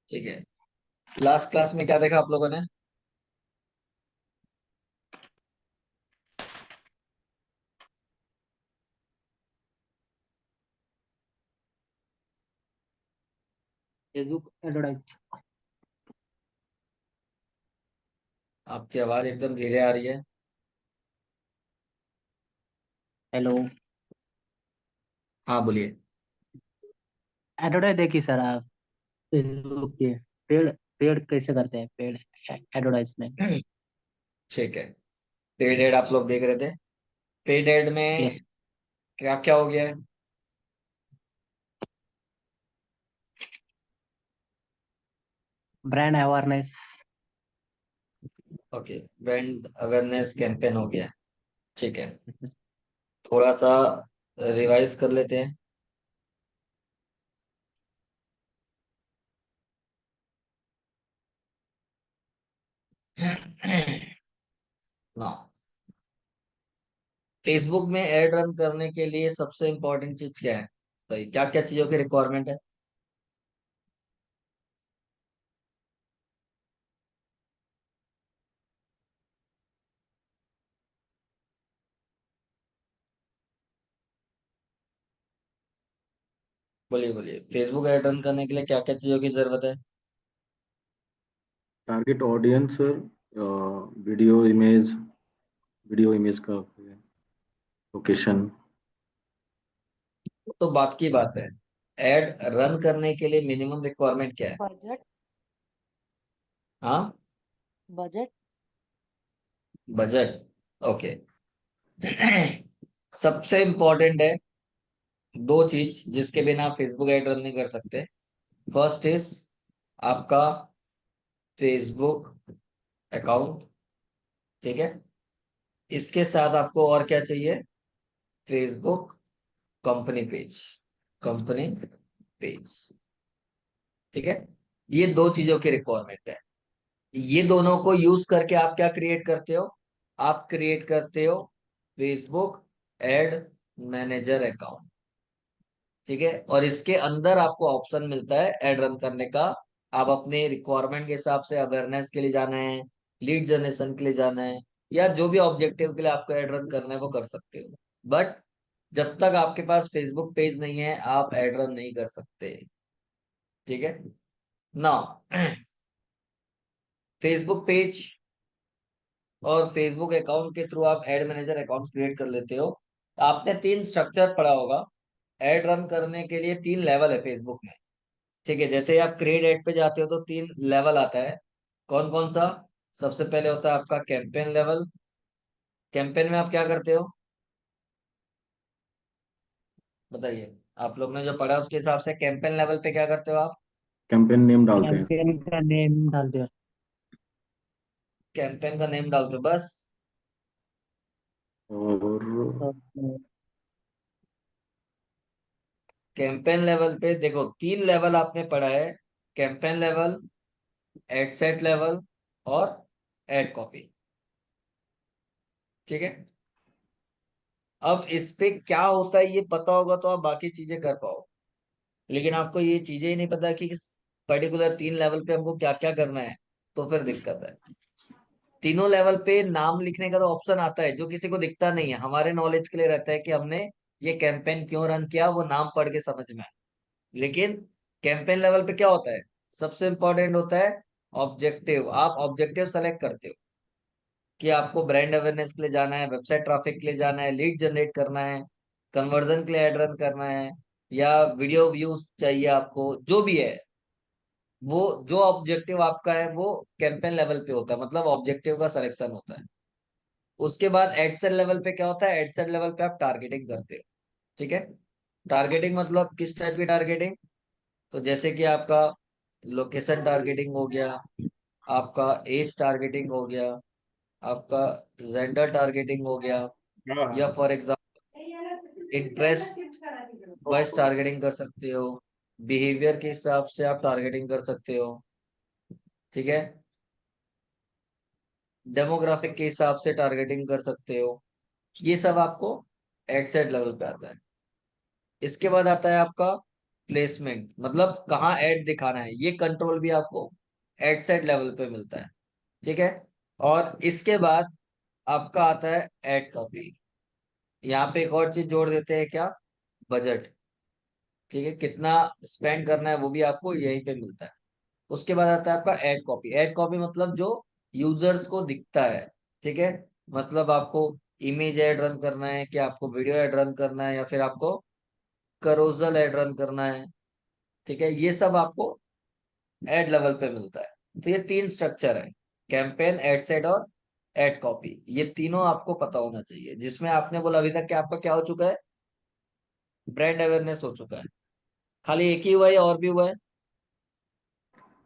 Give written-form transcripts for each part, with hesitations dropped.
ठीक है। Last class में क्या देखा आप लोगों ने? Facebook advertise. आपकी आवाज एकदम धीरे आ रही है। हेलो। हाँ, बोलिए। एडवर्टाइज देखी सर आप? फेसबुक के पेड पेड कैसे करते हैं, पेड एडवर्टाइजमेंट? ठीक है। पेड एड आप लोग देख रहे थे। पेड एड में यस। क्या क्या हो गया है? Brand awareness. Okay. Brand awareness campaign हो गया। ठीक है। थोड़ा सा रिवाइज कर लेते हैं ना। फेसबुक में एड रन करने के लिए सबसे इम्पोर्टेंट चीज क्या है? तो क्या क्या चीजों की रिक्वायरमेंट है? बोलिए बोलिए, फेसबुक एड रन करने के लिए क्या क्या चीजों की जरूरत है? Target audience sir, video image, video image का लोकेशन। तो बात की बात है। एड रन करने के लिए मिनिमम रिक्वायरमेंट क्या है? बजट। हाँ। बजट। बजट। ओके। सबसे इम्पोर्टेंट है दो चीज जिसके बिना आप फेसबुक एड रन नहीं कर सकते। फर्स्ट इज आपका फेसबुक अकाउंट। ठीक है। इसके साथ आपको और क्या चाहिए? Facebook company page. Company page. ठीक है। ये दो चीजों की रिक्वायरमेंट है। ये दोनों को यूज करके आप क्या क्रिएट करते हो? आप क्रिएट करते हो फेसबुक एड मैनेजर अकाउंट। ठीक है। और इसके अंदर आपको ऑप्शन मिलता है एड रन करने का। आप अपने रिक्वायरमेंट के हिसाब से अवेयरनेस के लिए जाना है, लीड जनरेशन के लिए जाना है, या जो भी ऑब्जेक्टिव के लिए आपको एड रन करना है वो कर सकते हो। बट जब तक आपके पास फेसबुक पेज नहीं है आप एड रन नहीं कर सकते। ठीक है ना। फेसबुक पेज और फेसबुक अकाउंट के थ्रू आप एड मैनेजर अकाउंट क्रिएट कर लेते हो। आपने तीन स्ट्रक्चर पढ़ा होगा। एड रन करने के लिए तीन लेवल है फेसबुक में। ठीक है। जैसे ही आप क्रिएट एड पे जाते हो तो तीन लेवल आता है। कौन कौन सा? सबसे पहले होता है आपका कैंपेन लेवल। कैंपेन में आप क्या करते हो? बताइए। आप लोग ने जो पढ़ा उसके हिसाब से कैंपेन लेवल पे क्या करते हो आप? कैंपेन नेम डालते हैं कैंपेन का नेम डाल दिया। कैंपेन का नेम डालते हो बस? और कैंपेन लेवल पे देखो तीन लेवल आपने पढ़ा है। Campaign level, ad set level, और एड कॉपी। ठीक है। अब इस पे क्या होता है ये पता होगा तो आप बाकी चीजें कर पाओ। लेकिन आपको ये चीजें ही नहीं पता कि इस पर्टिकुलर तीन लेवल पे हमको क्या क्या करना है, तो फिर दिक्कत है। तीनों लेवल पे नाम लिखने का तो ऑप्शन आता है जो किसी को दिखता नहीं है, हमारे नॉलेज के लिए रहता है कि हमने ये कैंपेन क्यों रन किया वो नाम पढ़ के समझ में आए। लेकिन कैंपेन लेवल पे क्या होता है? सबसे इंपॉर्टेंट होता है ऑब्जेक्टिव। आप ऑब्जेक्टिव सेलेक्ट करते हो कि आपको ब्रांड अवेयरनेस के लिए जाना है, वेबसाइट ट्रैफिक के लिए जाना है, लीड जनरेट करना है, कन्वर्जन के लिए एड रन करना है, या वीडियो व्यूज चाहिए आपको, जो भी है वो जो ऑब्जेक्टिव आपका है वो कैंपेन लेवल पे होता है, मतलब ऑब्जेक्टिव का सिलेक्शन होता है। उसके बाद एडसेट लेवल पे क्या होता है? एडसेट लेवल पे आप टारगेटिंग करते हो। ठीक है। टारगेटिंग मतलब किस टाइप की टारगेटिंग? तो जैसे कि आपका लोकेशन टारगेटिंग हो गया, आपका एज टारगेटिंग हो गया, आपका जेंडर टारगेटिंग हो गया, या for example interest wise targeting कर सकते हो, बिहेवियर के हिसाब से आप टारगेटिंग कर सकते हो। ठीक है। डेमोग्राफिक के हिसाब से टारगेटिंग कर सकते हो। ये सब आपको एडसेट लेवल पे आता है। इसके बाद आता है आपका प्लेसमेंट, मतलब कहाँ एड दिखाना है, ये कंट्रोल भी आपको एड सेट लेवल पे मिलता है। ठीक है। और इसके बाद आपका आता है एड कॉपी। यहाँ पे एक और चीज जोड़ देते हैं, क्या? बजट। ठीक है, कितना स्पेंड करना है वो भी आपको यहीं पे मिलता है। उसके बाद आता है आपका एड कॉपी। एड कॉपी मतलब जो यूजर्स को दिखता है। ठीक है, मतलब आपको इमेज एड रन करना है, कि आपको वीडियो एड रन करना है, या फिर आपको करोजल एड रन करना है। ठीक है, ये सब आपको एड लेवल पे मिलता है। तो ये तीन स्ट्रक्चर है, कैंपेन, एड सेट और एड कॉपी। ये तीनों आपको पता होना चाहिए, जिसमें आपने बोला अभी तक कि आपका क्या हो चुका है, ब्रांड अवेयरनेस हो चुका है। खाली एक ही हुआ है या और भी हुआ है?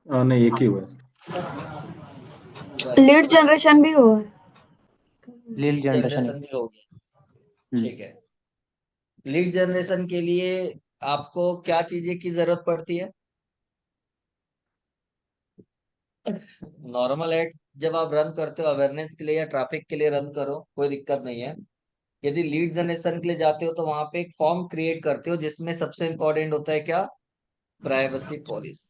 नहीं, एक ही हुआ है। Very lead good. जनरेशन भी हुआ है। Lead lead generation. जनरेशन भी हो गया। हम्म। ठीक है। लीड जनरेशन के लिए आपको क्या चीजें की जरूरत पड़ती है? नॉर्मल एड जब आप रन करते हो अवेयरनेस के लिए या ट्रैफिक के लिए रन करो, कोई दिक्कत नहीं है। यदि लीड जनरेशन के लिए जाते हो तो वहां पे एक फॉर्म क्रिएट करते हो, जिसमें सबसे इंपॉर्टेंट होता है क्या? Privacy policy.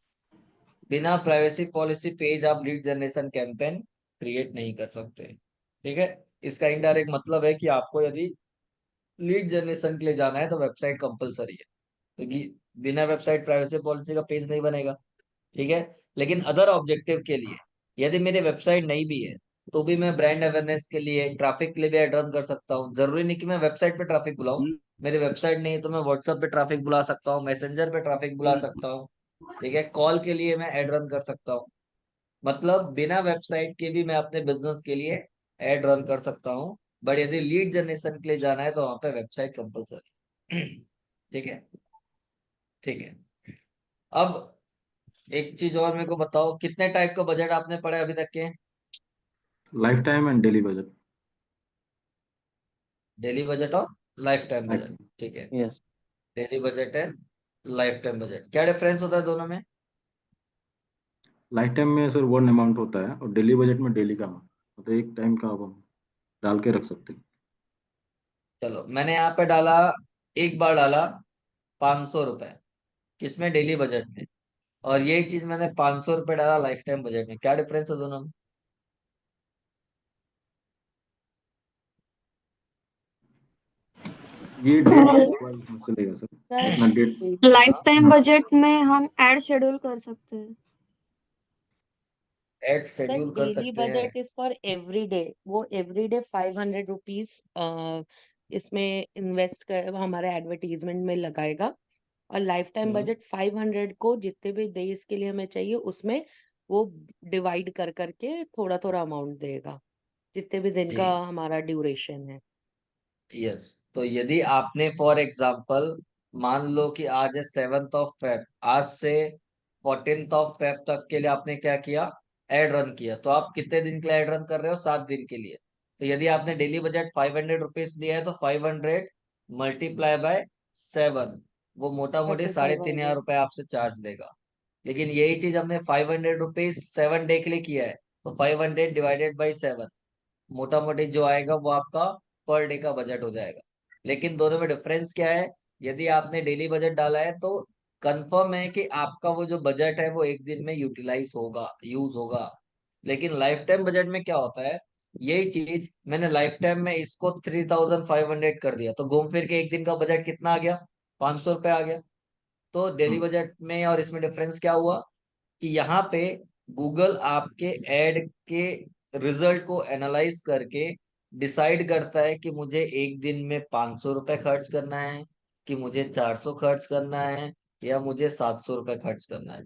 बिना प्राइवेसी पॉलिसी पेज आप लीड जनरेशन कैंपेन क्रिएट नहीं कर सकते। ठीक है। इसका इनडायरेक्ट मतलब है कि आपको यदि लीड जनरेशन के लिए जाना है तो वेबसाइट कंपलसरी है, क्योंकि बिना वेबसाइट प्राइवेसी पॉलिसी का पेज नहीं बनेगा। ठीक है। लेकिन अदर ऑब्जेक्टिव के लिए, यदि मेरी वेबसाइट नहीं भी है, तो भी मैं ब्रांड अवेयरनेस के लिए, ट्रैफिक के लिए भी एड रन कर सकता हूँ। जरूरी नहीं कि मैं वेबसाइट पे ट्रैफिक बुलाऊं। मेरी वेबसाइट नहीं है तो मैं व्हाट्सएप पे ट्रैफिक बुला सकता हूँ, मैसेंजर पे ट्रैफिक बुला सकता हूँ। ठीक है, कॉल के लिए मैं एड रन कर सकता हूँ। मतलब बिना वेबसाइट के भी मैं अपने बिजनेस के लिए एड रन कर सकता हूँ। बट यदि लीड जनरेशन के लिए जाना है तो वहां पे वेबसाइट कंपलसरी। ठीक है। ठीक है। अब एक चीज और मेरे को बताओ, कितने टाइप का बजट आपने पढ़ा है अभी तक के? Life time and daily budget. Daily budget और life time life budget. Time. ठीक है। यस। डेली बजट है, लाइफ टाइम बजट, क्या डिफरेंस होता है दोनों में? लाइफ टाइम में सर वन अमाउंट होता है और डेली बजट में डेली का amount। मतलब एक टाइम का आप हम डाल के रख सकते हैं। चलो, मैंने यहाँ पे डाला, एक बार डाला 500 रुपए, किसमें? डेली बजट में। और यही चीज मैंने 500 रुपए डाला लाइफ टाइम बजट में, क्या डिफरेंस है दोनों में? ये डेट वाइज चलेगा सर। अपना डेट। लाइफ टाइम बजट में हम ऐड शेड्यूल कर सकते हैं। एड सर शेड्यूल कर डेली सकते हैं। Budget is for everyday. वो एवरीडे 500 रुपीज इसमें इन्वेस्ट कर हमारे एडवर्टीजमेंट में लगाएगा। और लाइफ टाइम हम्म। बजट 500 को जितने भी डेज के लिए हमें चाहिए उसमें वो डिवाइड कर करके थोड़ा थोड़ा अमाउंट देगा, जितने भी दिन जी। का हमारा ड्यूरेशन है। यस। तो यदि आपने फॉर एग्जाम्पल, मान लो कि आज है 7th ऑफ फेब, आज से 14th ऑफ फेब तक के लिए आपने क्या किया? एड रन किया। तो आप कितने दिन के लिए एड रन कर रहे हो? 7 दिन के लिए। तो यदि आपने डेली बजट 500 रुपीज दिया है तो 500 मल्टीप्लाई बाय 7, वो मोटा मोटी 3500। ₹5,500 आपसे चार्ज लेगा। लेकिन यही चीज हमने 500 रुपीज 7 डे के लिए किया है, तो 500 डिवाइडेड बाई 7, मोटा मोटी जो आएगा वो आपका पर डे का बजट हो जाएगा। लेकिन दोनों में डिफरेंस क्या है? यदि आपने डेली बजट डाला है तो कंफर्म है कि आपका वो जो बजट है वो एक दिन में यूटिलाइज होगा, यूज होगा। लेकिन लाइफ टाइम बजट में क्या होता है? यही चीज मैंने लाइफ टाइम में इसको 3500 कर दिया, तो घूम फिर के एक दिन का बजट कितना आ गया? 500 रुपये आ गया। तो डेली हाँ। बजट में और इसमें डिफरेंस क्या हुआ? कि यहाँ पे गूगल आपके एड के रिजल्ट को एनालाइज करके डिसाइड करता है कि मुझे एक दिन में 500 रुपये खर्च करना है, कि मुझे 400 खर्च करना है, या मुझे 700 रुपये खर्च करना है।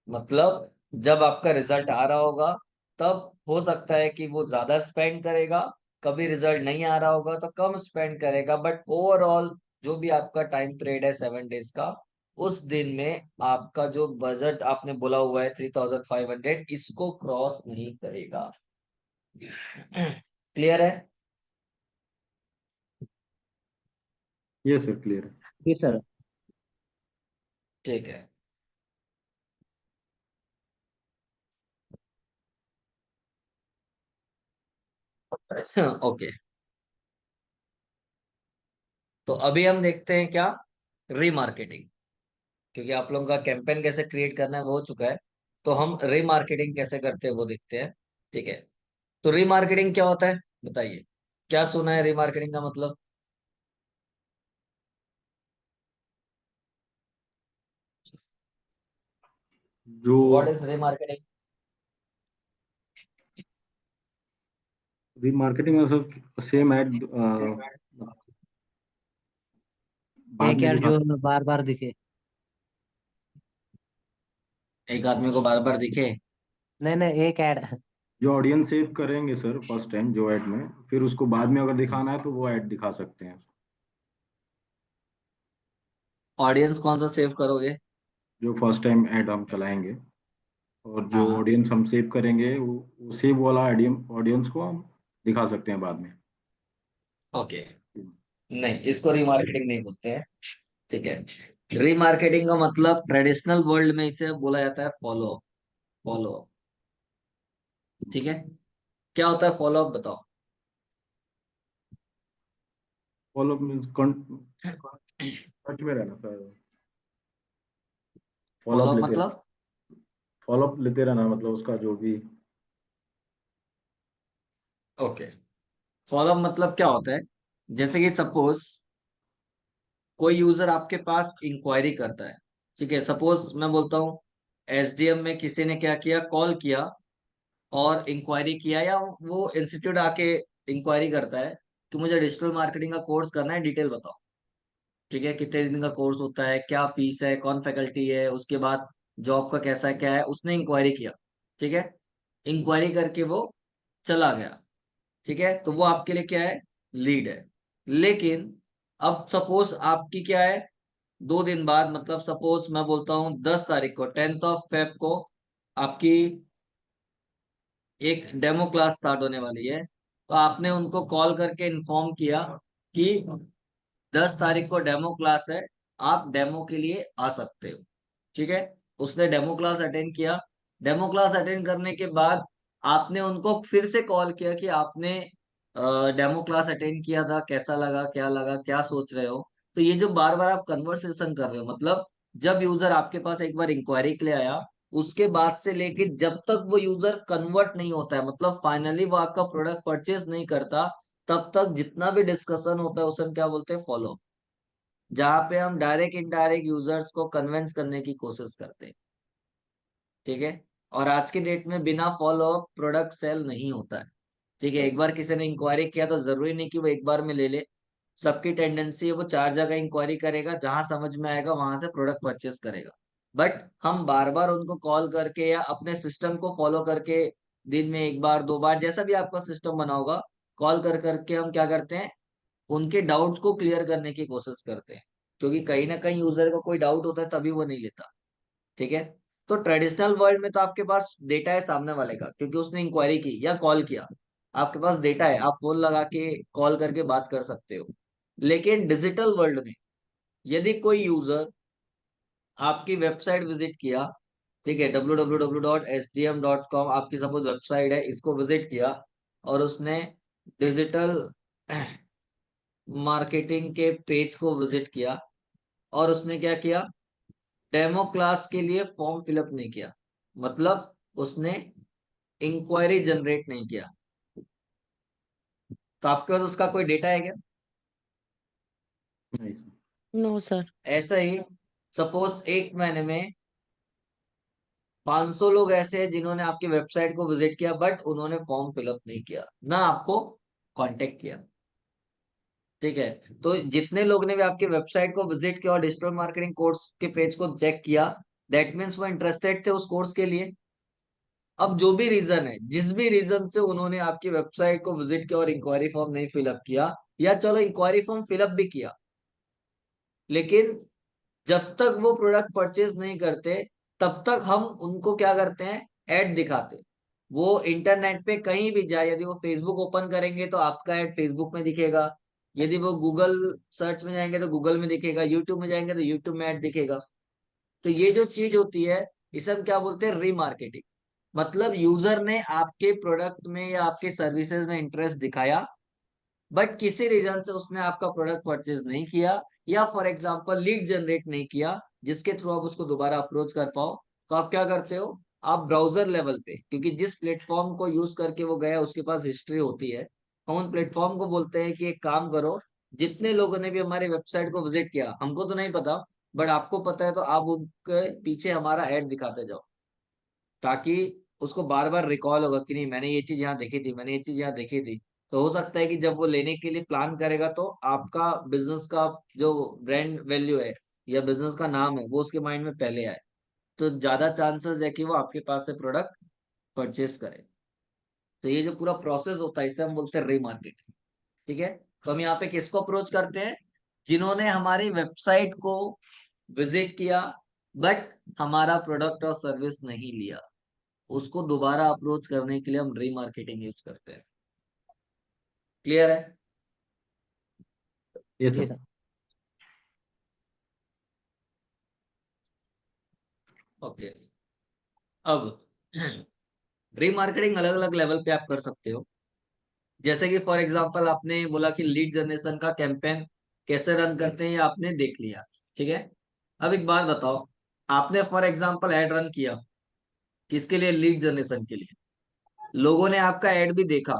मतलब जब आपका रिजल्ट आ रहा होगा तब हो सकता है कि वो ज्यादा स्पेंड करेगा, कभी रिजल्ट नहीं आ रहा होगा तो कम स्पेंड करेगा, बट ओवरऑल जो भी आपका टाइम पीरियड है 7 डेज का, उस दिन में आपका जो बजट आपने बोला हुआ है 3500, इसको क्रॉस नहीं करेगा। क्लियर है? ये सर क्लियर है। जी सर। ठीक है। ओके। तो अभी हम देखते हैं क्या? रीमार्केटिंग। क्योंकि आप लोगों का कैंपेन कैसे क्रिएट करना है वो हो चुका है। तो हम रीमार्केटिंग कैसे करते हैं वो देखते हैं। ठीक है, तो रीमार्केटिंग क्या होता है बताइए, क्या सुना है रीमार्केटिंग का मतलब? जो व्हाट इज रीमार्केटिंग? रीमार्केटिंग में सर सेम ऐड बाद एक में ऐड दिखा, जो बार बार दिखे। एक आदमी को बार बार दिखे? नहीं नहीं, एक ऐड। जो ऑडियंस सेव करेंगे सर फर्स्ट टाइम जो ऐड में, फिर उसको बाद में अगर दिखाना है तो वो ऐड दिखा सकते हैं। ऑडियंस कौन सा सेव करोगे? जो फर्स्ट टाइम ऐड हम चलाएंगे, और जो हाँ, ऑडियंस हम सेव करेंगे वो सेव वाला ऑडियंस को हम दिखा सकते हैं बाद में। ओके। नहीं, इसको रीमार्केटिंग नहीं बोलते हैं। ठीक है, रीमार्केटिंग का मतलब ट्रेडिशनल वर्ल्ड में इसे बोला जाता है फॉलो। फॉलो, ठीक है। क्या होता है फॉलो अप, बताओ। फॉलो मीन्स टच में रहना सर, फॉलो अप मतलब? फॉलो अप लेते रहना, मतलब उसका जो भी। ओके, फॉलो अप मतलब क्या होता है? जैसे कि सपोज कोई यूजर आपके पास इंक्वायरी करता है। ठीक है, सपोज मैं बोलता हूँ एसडीएम में किसी ने क्या किया, कॉल किया और इंक्वायरी किया, या वो इंस्टीट्यूट आके इंक्वायरी करता है कि मुझे डिजिटल मार्केटिंग का कोर्स करना है, डिटेल बताओ। ठीक है, कितने दिन का कोर्स होता है, क्या फीस है, कौन फैकल्टी है, उसके बाद जॉब का कैसा है, क्या है, उसने इंक्वायरी किया। ठीक है, इंक्वायरी करके वो चला गया। ठीक है, तो वो आपके लिए क्या है, लीड है। लेकिन अब सपोज आपकी क्या है, 2 दिन बाद, मतलब सपोज मैं बोलता हूँ 10 तारीख को, 10th ऑफ फेब को आपकी एक डेमो क्लास स्टार्ट होने वाली है। तो आपने उनको कॉल करके इन्फॉर्म किया कि 10 तारीख को डेमो क्लास है, आप डेमो के लिए आ सकते हो। ठीक है, उसने डेमो क्लास अटेंड किया। डेमो क्लास अटेंड करने के बाद आपने उनको फिर से कॉल किया कि आपने डेमो क्लास अटेंड किया था, कैसा लगा, क्या सोच रहे हो। तो ये जो बार बार आप कन्वर्सेशन कर रहे हो, मतलब जब यूजर आपके पास एक बार इंक्वायरी के लिए आया, उसके बाद से लेके जब तक वो यूजर कन्वर्ट नहीं होता है, मतलब फाइनली वो आपका प्रोडक्ट परचेज नहीं करता, तब तक जितना भी डिस्कशन होता है उसे हम क्या बोलते हैं, फॉलो। जहाँ पे हम डायरेक्ट इनडायरेक्ट यूजर्स को कन्विंस करने की कोशिश करते हैं। ठीक है, और आज के डेट में बिना फॉलो अप प्रोडक्ट सेल नहीं होता है। ठीक है, एक बार किसी ने इंक्वायरी किया तो जरूरी नहीं कि वो एक बार में ले ले। सबकी टेंडेंसी है वो 4 जगह इंक्वायरी करेगा, जहां समझ में आएगा वहां से प्रोडक्ट परचेस करेगा। बट हम बार बार उनको कॉल करके या अपने सिस्टम को फॉलो करके, दिन में एक बार 2 बार जैसा भी आपका सिस्टम बना होगा, कॉल कर करके हम क्या करते हैं, उनके डाउट्स को क्लियर करने की कोशिश करते हैं। क्योंकि कहीं ना कहीं यूजर को कोई डाउट होता है तभी वो नहीं लेता। ठीक है, तो ट्रेडिशनल वर्ल्ड में तो आपके पास डेटा है सामने वाले का, क्योंकि उसने इंक्वायरी की या कॉल किया, आपके पास डेटा है, आप फोन लगा के कॉल करके बात कर सकते हो। लेकिन डिजिटल वर्ल्ड में यदि कोई यूजर आपकी वेबसाइट विजिट किया, ठीक है, www.sdm.com आपकी सपोज वेबसाइट है, इसको विजिट किया और उसने डिजिटल मार्केटिंग के पेज को विजिट किया और उसने क्या किया, डेमो क्लास के लिए फॉर्म फिलअप नहीं किया, मतलब उसने इंक्वायरी जनरेट नहीं किया, तो आपके पास उसका कोई डेटा है क्या? नहीं सर। No sir. ऐसा ही सपोज एक महीने में 500 लोग ऐसे हैं जिन्होंने आपकी वेबसाइट को विजिट किया, बट उन्होंने फॉर्म फिलअप नहीं किया, ना आपको कांटेक्ट किया। ठीक है, तो जितने लोग ने भी आपकी वेबसाइट को विजिट किया और डिजिटल मार्केटिंग कोर्स के पेज को चेक किया, दैट मीन्स वो इंटरेस्टेड थे उस कोर्स के लिए। अब जो भी रीजन है, जिस भी रीजन से उन्होंने आपकी वेबसाइट को विजिट किया और इंक्वायरी फॉर्म नहीं फिलअप किया, या चलो इंक्वायरी फॉर्म फिलअप भी किया, लेकिन जब तक वो प्रोडक्ट परचेज नहीं करते तब तक हम उनको क्या करते हैं, ऐड दिखाते। वो इंटरनेट पे कहीं भी जाए, यदि वो फेसबुक ओपन करेंगे तो आपका ऐड फेसबुक में दिखेगा, यदि वो गूगल सर्च में जाएंगे तो गूगल में दिखेगा, यूट्यूब में जाएंगे तो यूट्यूब में ऐड दिखेगा। तो ये जो चीज होती है, इसे हम क्या बोलते हैं, रीमार्केटिंग। मतलब यूजर ने आपके प्रोडक्ट में या आपके सर्विसेज में इंटरेस्ट दिखाया, बट किसी रीजन से उसने आपका प्रोडक्ट परचेज नहीं किया, या फॉर एग्जांपल लीड जनरेट नहीं किया, जिसके थ्रू आप उसको दोबारा अप्रोच कर पाओ, तो आप क्या करते हो, आप ब्राउजर लेवल पे, क्योंकि जिस प्लेटफॉर्म को यूज करके वो गया उसके पास हिस्ट्री होती है, हम उन प्लेटफॉर्म को बोलते हैं कि एक काम करो, जितने लोगों ने भी हमारी वेबसाइट को विजिट किया, हमको तो नहीं पता बट आपको पता है, तो आप उनके पीछे हमारा ऐड दिखाते जाओ, ताकि उसको बार बार रिकॉल होगा कि नहीं मैंने ये चीज यहाँ देखी थी, मैंने ये चीज यहाँ देखी थी। तो हो सकता है कि जब वो लेने के लिए प्लान करेगा, तो आपका बिजनेस का जो ब्रांड वैल्यू है या बिजनेस का नाम है वो उसके माइंड में पहले आए, तो ज्यादा चांसेस है कि वो आपके पास से प्रोडक्ट परचेस करे। तो ये जो पूरा प्रोसेस होता है इसे हम बोलते हैं रीमार्केटिंग। ठीक है, तो हम यहाँ पे किसको अप्रोच करते हैं, जिन्होंने हमारी वेबसाइट को विजिट किया बट हमारा प्रोडक्ट और सर्विस नहीं लिया, उसको दोबारा अप्रोच करने के लिए हम रीमार्केटिंग यूज करते हैं। क्लियर है? ये जी सर। सर। ओके। अब रीमार्केटिंग अलग अलग लेवल पे आप कर सकते हो। जैसे कि फॉर एग्जांपल आपने बोला कि लीड जनरेशन का कैंपेन कैसे रन करते हैं, ये आपने देख लिया। ठीक है, अब एक बात बताओ, आपने फॉर एग्जांपल एड रन किया, किसके लिए, लीड जनरेशन के लिए। लोगों ने आपका एड भी देखा,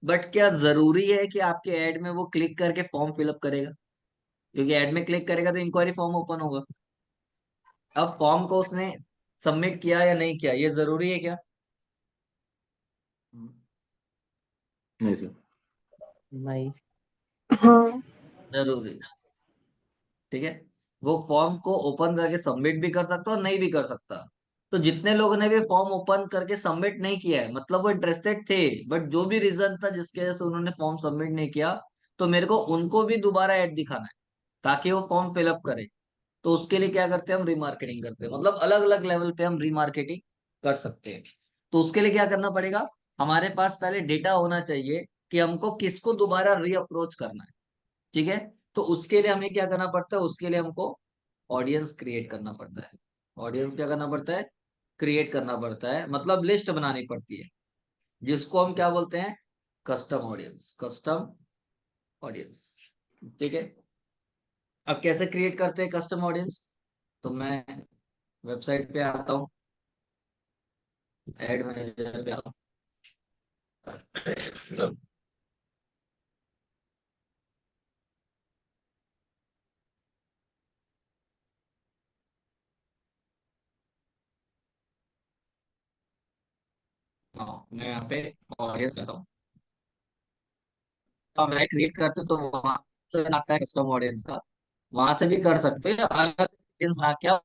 बट क्या जरूरी है कि आपके एड में वो क्लिक करके फॉर्म फिलअप करेगा? क्योंकि एड में क्लिक करेगा तो इंक्वायरी फॉर्म ओपन होगा। अब फॉर्म को उसने सबमिट किया या नहीं किया, ये जरूरी है क्या? नहीं सर। नहीं। हाँ। जरूरी। ठीक है, वो फॉर्म को ओपन करके सबमिट भी कर सकता और नहीं भी कर सकता। तो जितने लोगों ने भी फॉर्म ओपन करके सबमिट नहीं किया है, मतलब वो इंटरेस्टेड थे, बट जो भी रीजन था जिसकी वजह से उन्होंने फॉर्म सबमिट नहीं किया, तो मेरे को उनको भी दोबारा ऐड दिखाना है ताकि वो फॉर्म फिलअप करे। तो उसके लिए क्या करते हैं, हम रीमार्केटिंग करते हैं, मतलब अलग अलग लेवल पे हम रीमार्केटिंग कर सकते हैं। तो उसके लिए क्या करना पड़ेगा, हमारे पास पहले डेटा होना चाहिए कि हमको किसको दोबारा री अप्रोच करना है। ठीक है, तो उसके लिए हमें क्या करना पड़ता है, उसके लिए हमको ऑडियंस क्रिएट करना पड़ता है। ऑडियंस क्या करना पड़ता है, क्रिएट करना पड़ता है, मतलब लिस्ट बनानी पड़ती है, जिसको हम क्या बोलते हैं, कस्टम ऑडियंस, कस्टम ऑडियंस। ठीक है, अब कैसे क्रिएट करते हैं कस्टम ऑडियंस, तो मैं वेबसाइट पे आता हूँ, एड मैनेजर पे आता हूँ। हाँ, मैं यहाँ पे ऑडियंस पे आता हूँ। अब मैं क्रिएट करते तो वहां से आता है कस्टम ऑडियंस का, वहां से भी कर सकते हैं अलग ऑडियंस बना के आप।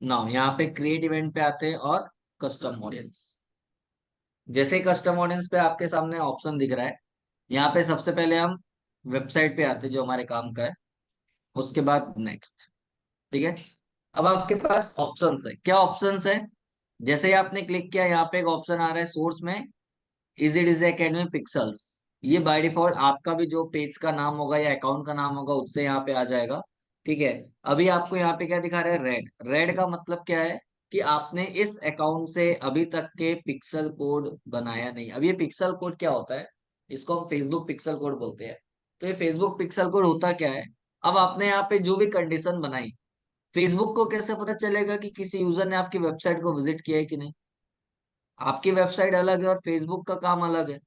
ना, यहाँ पे क्रिएट इवेंट पे आते हैं और कस्टम ऑडियंस। जैसे ही कस्टम ऑडियंस पे आपके सामने ऑप्शन दिख रहा है, यहाँ पे सबसे पहले हम वेबसाइट पे आते हैं जो हमारे काम का है, उसके बाद नेक्स्ट। ठीक है, अब आपके पास ऑप्शंस है, क्या ऑप्शंस है, जैसे ही आपने क्लिक किया यहाँ पे एक ऑप्शन आ रहा है सोर्स में, is it is academy pixels. ये बाय डिफॉल्ट आपका भी जो पेज का नाम होगा या अकाउंट का नाम होगा उससे यहाँ पे आ जाएगा। ठीक है, अभी आपको यहाँ पे क्या दिखा रहा है, रेड। रेड का मतलब क्या है कि आपने इस अकाउंट से अभी तक के पिक्सल कोड बनाया नहीं। अब ये पिक्सल कोड क्या होता है, इसको हम फेसबुक पिक्सल कोड बोलते हैं। तो ये फेसबुक पिक्सल कोड होता क्या है, अब आपने यहाँ पे जो भी कंडीशन बनाई, फेसबुक को कैसे पता चलेगा कि किसी यूजर ने आपकी वेबसाइट को विजिट किया है कि नहीं? आपकी वेबसाइट अलग है और फेसबुक का काम अलग है।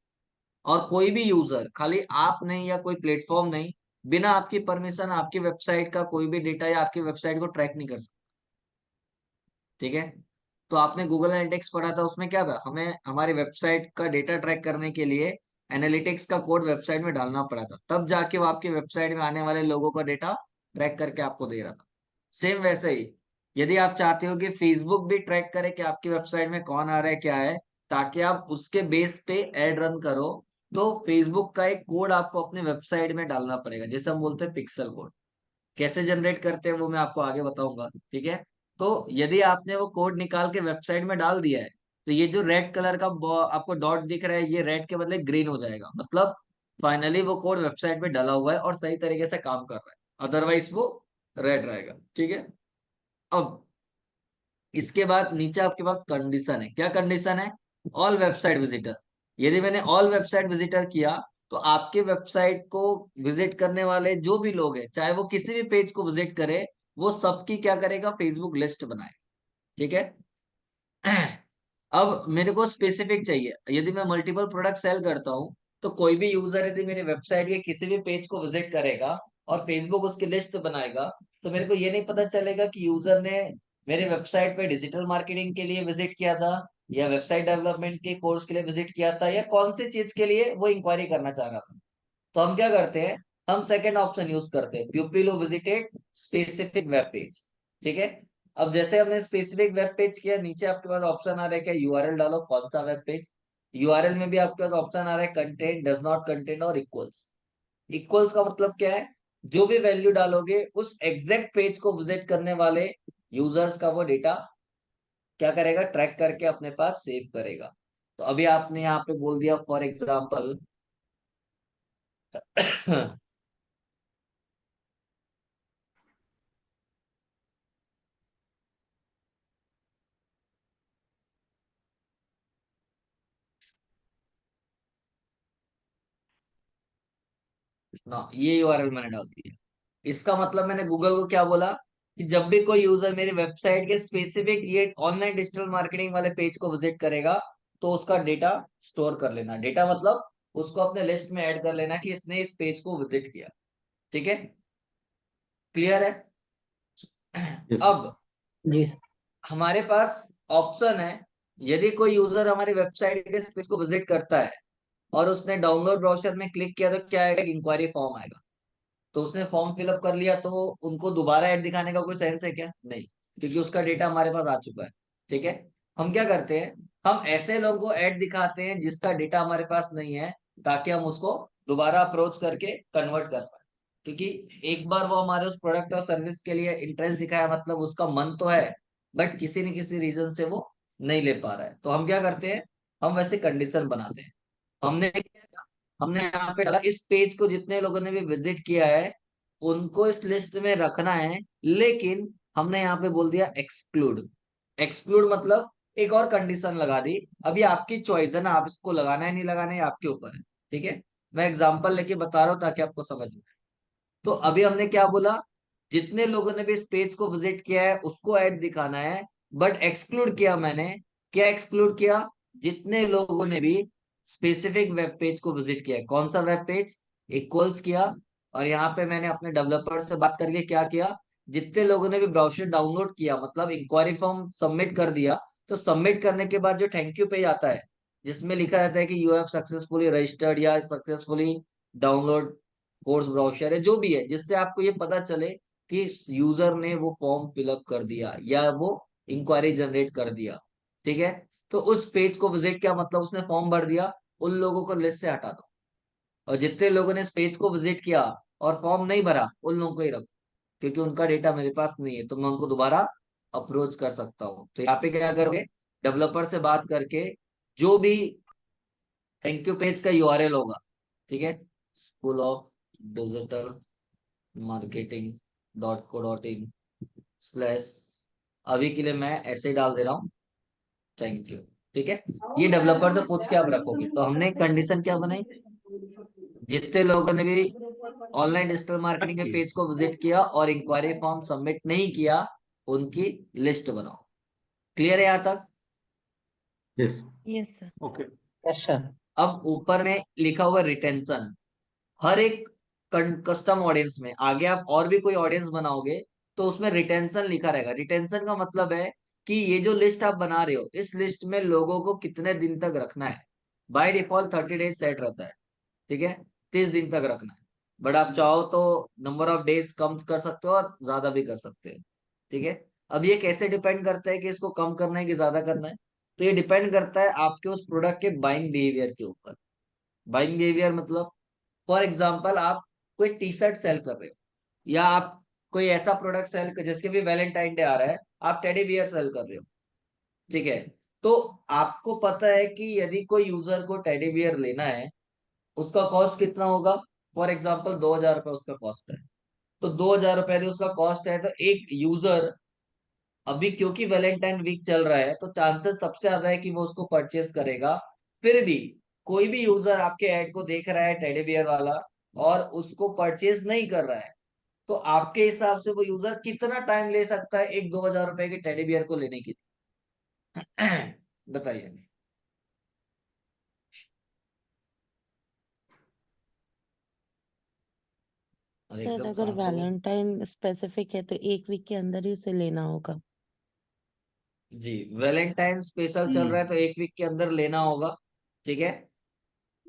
और कोई भी यूजर, खाली आप नहीं या कोई प्लेटफॉर्म नहीं, बिना आपकी परमिशन आपकी वेबसाइट का कोई भी डेटा या आपकी वेबसाइट को ट्रैक नहीं कर सकता। ठीक है, तो आपने गूगल एनालिटिक्स पढ़ा था, उसमें क्या था, हमें हमारी वेबसाइट का डेटा ट्रैक करने के लिए एनालिटिक्स का कोड वेबसाइट में डालना पड़ा था, तब जाके वो आपकी वेबसाइट में आने वाले लोगों का डेटा ट्रैक करके आपको दे रहा था। सेम वैसे ही, यदि आप चाहते हो कि फेसबुक भी ट्रैक करे कि आपकी वेबसाइट में कौन आ रहा है क्या है, ताकि आप उसके बेस पे एड रन करो, तो फेसबुक का एक कोड आपको अपने वेबसाइट में डालना पड़ेगा, जिसे हम बोलते हैं पिक्सल कोड। कैसे जनरेट करते हैं वो मैं आपको आगे बताऊंगा। ठीक है, तो यदि आपने वो कोड निकाल के वेबसाइट में डाल दिया है, तो ये जो रेड कलर का आपको डॉट दिख रहा है, ये रेड के बदले ग्रीन हो जाएगा, मतलब फाइनली वो कोड वेबसाइट पे डाला हुआ है और सही तरीके से काम कर रहा है, अदरवाइज वो रेड रहेगा। ठीक है। अब इसके बाद नीचे आपके पास कंडीशन है। क्या कंडीशन है? All website visitor. यदि मैंने ऑल वेबसाइट विजिटर किया, तो आपके वेबसाइट को विजिट करने वाले जो भी लोग हैं, चाहे वो किसी भी पेज को विजिट करे, वो सबकी क्या करेगा? फेसबुक लिस्ट बनाए। ठीक है। अब मेरे को स्पेसिफिक चाहिए। यदि मैं मल्टीपल प्रोडक्ट सेल करता हूँ, तो कोई भी यूजर यदि मेरे वेबसाइट के किसी भी पेज को विजिट करेगा और फेसबुक उसकी लिस्ट बनाएगा, तो मेरे को ये नहीं पता चलेगा कि यूजर ने मेरे वेबसाइट पे डिजिटल मार्केटिंग के लिए विजिट किया था, या वेबसाइट डेवलपमेंट के कोर्स के लिए विजिट किया था, या कौन सी चीज के लिए वो इंक्वायरी करना चाह रहा था। तो हम क्या करते हैं? हम सेकंड ऑप्शन यूज करते हैं, प्यूपिल विजिटेड स्पेसिफिक वेब पेज। ठीक है। अब जैसे हमने स्पेसिफिक वेब पेज किया, नीचे आपके पास ऑप्शन आ रहा है, क्या यूआरएल डालो, कौन सा वेब पेज। यूआरएल में भी आपके पास ऑप्शन आ रहा है, कंटेंट, डज नॉट कंटेंट और इक्वल्स। इक्वल्स का मतलब क्या है? जो भी वैल्यू डालोगे, उस एग्जैक्ट पेज को विजिट करने वाले यूजर्स का वो डेटा क्या करेगा? ट्रैक करके अपने पास सेव करेगा। तो अभी आपने यहाँ पे बोल दिया फॉर एग्जाम्पल ना, ये यूआरएल मैंने डाल दिया। इसका मतलब मैंने गूगल को क्या बोला? कि जब भी कोई यूजर मेरी वेबसाइट के स्पेसिफिक ये ऑनलाइन डिजिटल मार्केटिंग वाले पेज को विजिट करेगा, तो उसका डेटा स्टोर कर लेना। डेटा मतलब उसको अपने लिस्ट में ऐड कर लेना कि इसने इस पेज को विजिट किया। ठीक है। क्लियर है? Yes sir. अब जी हमारे पास ऑप्शन है, यदि कोई यूजर हमारी वेबसाइट के पेज को विजिट करता है और उसने डाउनलोड ब्राउजर में क्लिक किया, तो क्या आएगा? इंक्वायरी फॉर्म आएगा। तो उसने फॉर्म फिलअप कर लिया, तो उनको दोबारा ऐड दिखाने का कोई सेंस है क्या? नहीं, क्योंकि उसका डेटा हमारे पास आ चुका है। ठीक है। हम क्या करते हैं? हम ऐसे लोगों को ऐड दिखाते हैं जिसका डेटा हमारे पास नहीं है, ताकि हम उसको दोबारा अप्रोच करके कन्वर्ट कर पाए। क्योंकि एक बार वो हमारे उस प्रोडक्ट और सर्विस के लिए इंटरेस्ट दिखाया, मतलब उसका मन तो है, बट किसी न किसी रीजन से वो नहीं ले पा रहा है। तो हम क्या करते हैं? हम वैसे कंडीशन बनाते हैं। हमने हमने यहाँ पे डाला, इस पेज को जितने लोगों ने भी विजिट किया है उनको इस लिस्ट में रखना है, लेकिन हमने यहाँ पे बोल दिया एक्सक्लूड। एक्सक्लूड मतलब एक और कंडीशन लगा दी। अभी आपकी चॉइस है ना, आप इसको लगाना है नहीं लगाना है, आपके ऊपर है। ठीक है। मैं एग्जांपल लेके बता रहा हूँ ताकि आपको समझ में आए। तो अभी हमने क्या बोला? जितने लोगों ने भी इस पेज को विजिट किया है उसको ऐड दिखाना है, बट एक्सक्लूड किया मैंने। क्या एक्सक्लूड किया? जितने लोगों ने भी स्पेसिफिक वेब पेज को विजिट किया है। कौन सा वेब पेज? इक्वल्स किया। और यहाँ पे मैंने अपने डेवलपर से बात करके क्या किया? जितने लोगों ने भी ब्राउजर डाउनलोड किया, मतलब इंक्वायरी फॉर्म सबमिट कर दिया, तो सबमिट करने के बाद जो थैंक यू पेज आता है, जिसमें लिखा रहता है कि यू हैव सक्सेसफुली रजिस्टर्ड या सक्सेसफुली डाउनलोड कोर्स ब्राउजर है, जो भी है, जिससे आपको ये पता चले कि यूजर ने वो फॉर्म फिलअप कर दिया या वो इंक्वायरी जनरेट कर दिया। ठीक है। तो उस पेज को विजिट किया, मतलब उसने फॉर्म भर दिया, उन लोगों को लिस्ट से हटा दो। और जितने लोगों ने इस पेज को विजिट किया और फॉर्म नहीं भरा, उन लोगों को ही रखो, क्योंकि उनका डेटा मेरे पास नहीं है, तो मैं उनको दोबारा अप्रोच कर सकता हूँ। तो यहाँ पे क्या करोगे? डेवलपर से बात करके जो भी थैंक यू पेज का यूआरएल होगा, ठीक है, स्कूल ऑफ डिजिटल marketing.co.in/, अभी के लिए मैं ऐसे ही डाल दे रहा हूँ, थैंक यू। ठीक है। ये डेवलपर से पूछ के आप रखोगे। तो हमने कंडीशन क्या बनाई? जितने लोगों ने भी ऑनलाइन डिजिटल मार्केटिंग के पेज को विजिट किया और इंक्वायरी फॉर्म सबमिट नहीं किया, उनकी लिस्ट बनाओ। क्लियर है यहाँ तक? Yes. Yes sir. Okay. Yes sir. अब ऊपर में लिखा हुआ रिटेंशन। हर एक कस्टम ऑडियंस में आगे आप और भी कोई ऑडियंस बनाओगे, तो उसमें रिटेंशन लिखा रहेगा। रिटेंशन का मतलब है कि ये जो लिस्ट आप बना रहे हो, इस लिस्ट में लोगों को कितने दिन तक रखना है। बाय डिफॉल्ट 30 डेज सेट रहता है। ठीक है। 30 दिन तक रखना है, बट आप चाहो तो नंबर ऑफ डेज कम कर सकते हो और ज्यादा भी कर सकते हो। ठीक है। अब ये कैसे डिपेंड करता है कि इसको कम करना है कि ज्यादा करना है? तो ये डिपेंड करता है आपके उस प्रोडक्ट के बाइंग बिहेवियर के ऊपर। बाइंग बिहेवियर मतलब, फॉर एग्जाम्पल आप कोई टी शर्ट सेल कर रहे हो, या आप कोई ऐसा प्रोडक्ट सेल, जैसे भी वैलेंटाइन डे आ रहा है, आप टेडी बियर सेल कर रहे हो, ठीक है, तो आपको पता है कि यदि कोई यूजर को टेडी बियर लेना है, उसका कॉस्ट कितना होगा। फॉर एग्जाम्पल 2,000 रुपये उसका कॉस्ट है। तो 2,000 रुपये यदि उसका कॉस्ट है, तो एक यूजर, अभी क्योंकि वैलेंटाइन वीक चल रहा है तो चांसेस सबसे ज्यादा है कि वो उसको परचेस करेगा। फिर भी कोई भी यूजर आपके ऐड को देख रहा है टेडी बियर वाला, और उसको परचेस नहीं कर रहा है, तो आपके हिसाब से वो यूजर कितना टाइम ले सकता है एक 2,000 रुपए के टेडी बियर को लेने के लिए? बताइए। और सर एकदम अगर शांत हो गए। वैलेंटाइन स्पेसिफिक है तो 1 वीक के अंदर ही उसे लेना होगा। जी, वैलेंटाइन स्पेशल चल रहा है तो 1 वीक के अंदर लेना होगा, ठीक है।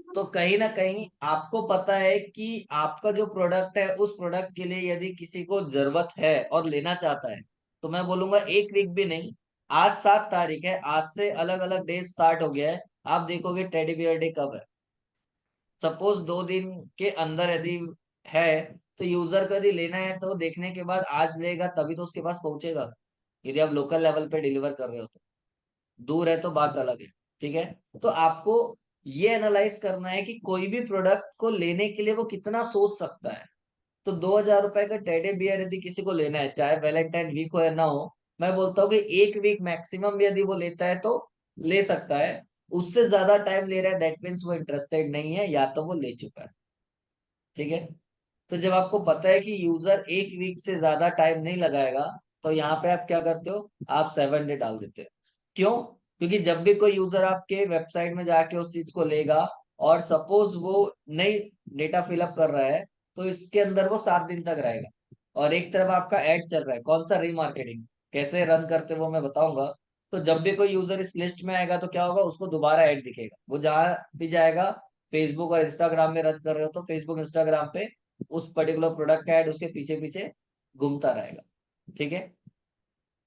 तो कहीं ना कहीं आपको पता है कि आपका जो प्रोडक्ट है, उस प्रोडक्ट के लिए यदि किसी को जरूरत है और लेना चाहता है, तो मैं बोलूंगा 1 वीक भी नहीं। आज 7 तारीख है, आज से अलग अलग डे स्टार्ट हो गया है। आप देखोगे टेडी बियर डे कब है। सपोज 2 दिन के अंदर यदि है, तो यूजर को यदि लेना है तो देखने के बाद आज लेगा तभी तो उसके पास पहुंचेगा, यदि आप लोकल लेवल पे डिलीवर कर रहे हो तो। दूर है तो बात अलग है, ठीक है। तो आपको ये एनालाइज करना है कि कोई भी प्रोडक्ट को लेने के लिए वो कितना सोच सकता है। तो 2,000 रुपए का टेडी बियर यदि किसी को लेना है, चाहे वैलेंटाइन वीक हो या ना हो, मैं बोलता हूँ कि 1 वीक मैक्सिमम यदि वो लेता है तो ले सकता है। उससे ज्यादा टाइम ले रहा है, दैट मीन्स वो इंटरेस्टेड नहीं है, या तो वो ले चुका है, ठीक है। तो जब आपको पता है कि यूजर 1 वीक से ज्यादा टाइम नहीं लगाएगा, तो यहाँ पे आप क्या करते हो, आप 7 डे डाल देते हो। क्यों? क्योंकि जब भी कोई यूजर आपके वेबसाइट में जाके उस चीज को लेगा, और सपोज वो नई डेटा फिलअप कर रहा है, तो इसके अंदर वो 7 दिन तक रहेगा। और एक तरफ आपका एड चल रहा है, कौन सा, रीमार्केटिंग, कैसे रन करते वो मैं बताऊंगा। तो जब भी कोई यूजर इस लिस्ट में आएगा तो क्या होगा, उसको दोबारा ऐड दिखेगा। वो जहां भी जाएगा, फेसबुक और इंस्टाग्राम में रन कर रहे हो तो फेसबुक इंस्टाग्राम पे उस पर्टिकुलर प्रोडक्ट का ऐड उसके पीछे पीछे घूमता रहेगा, ठीक है।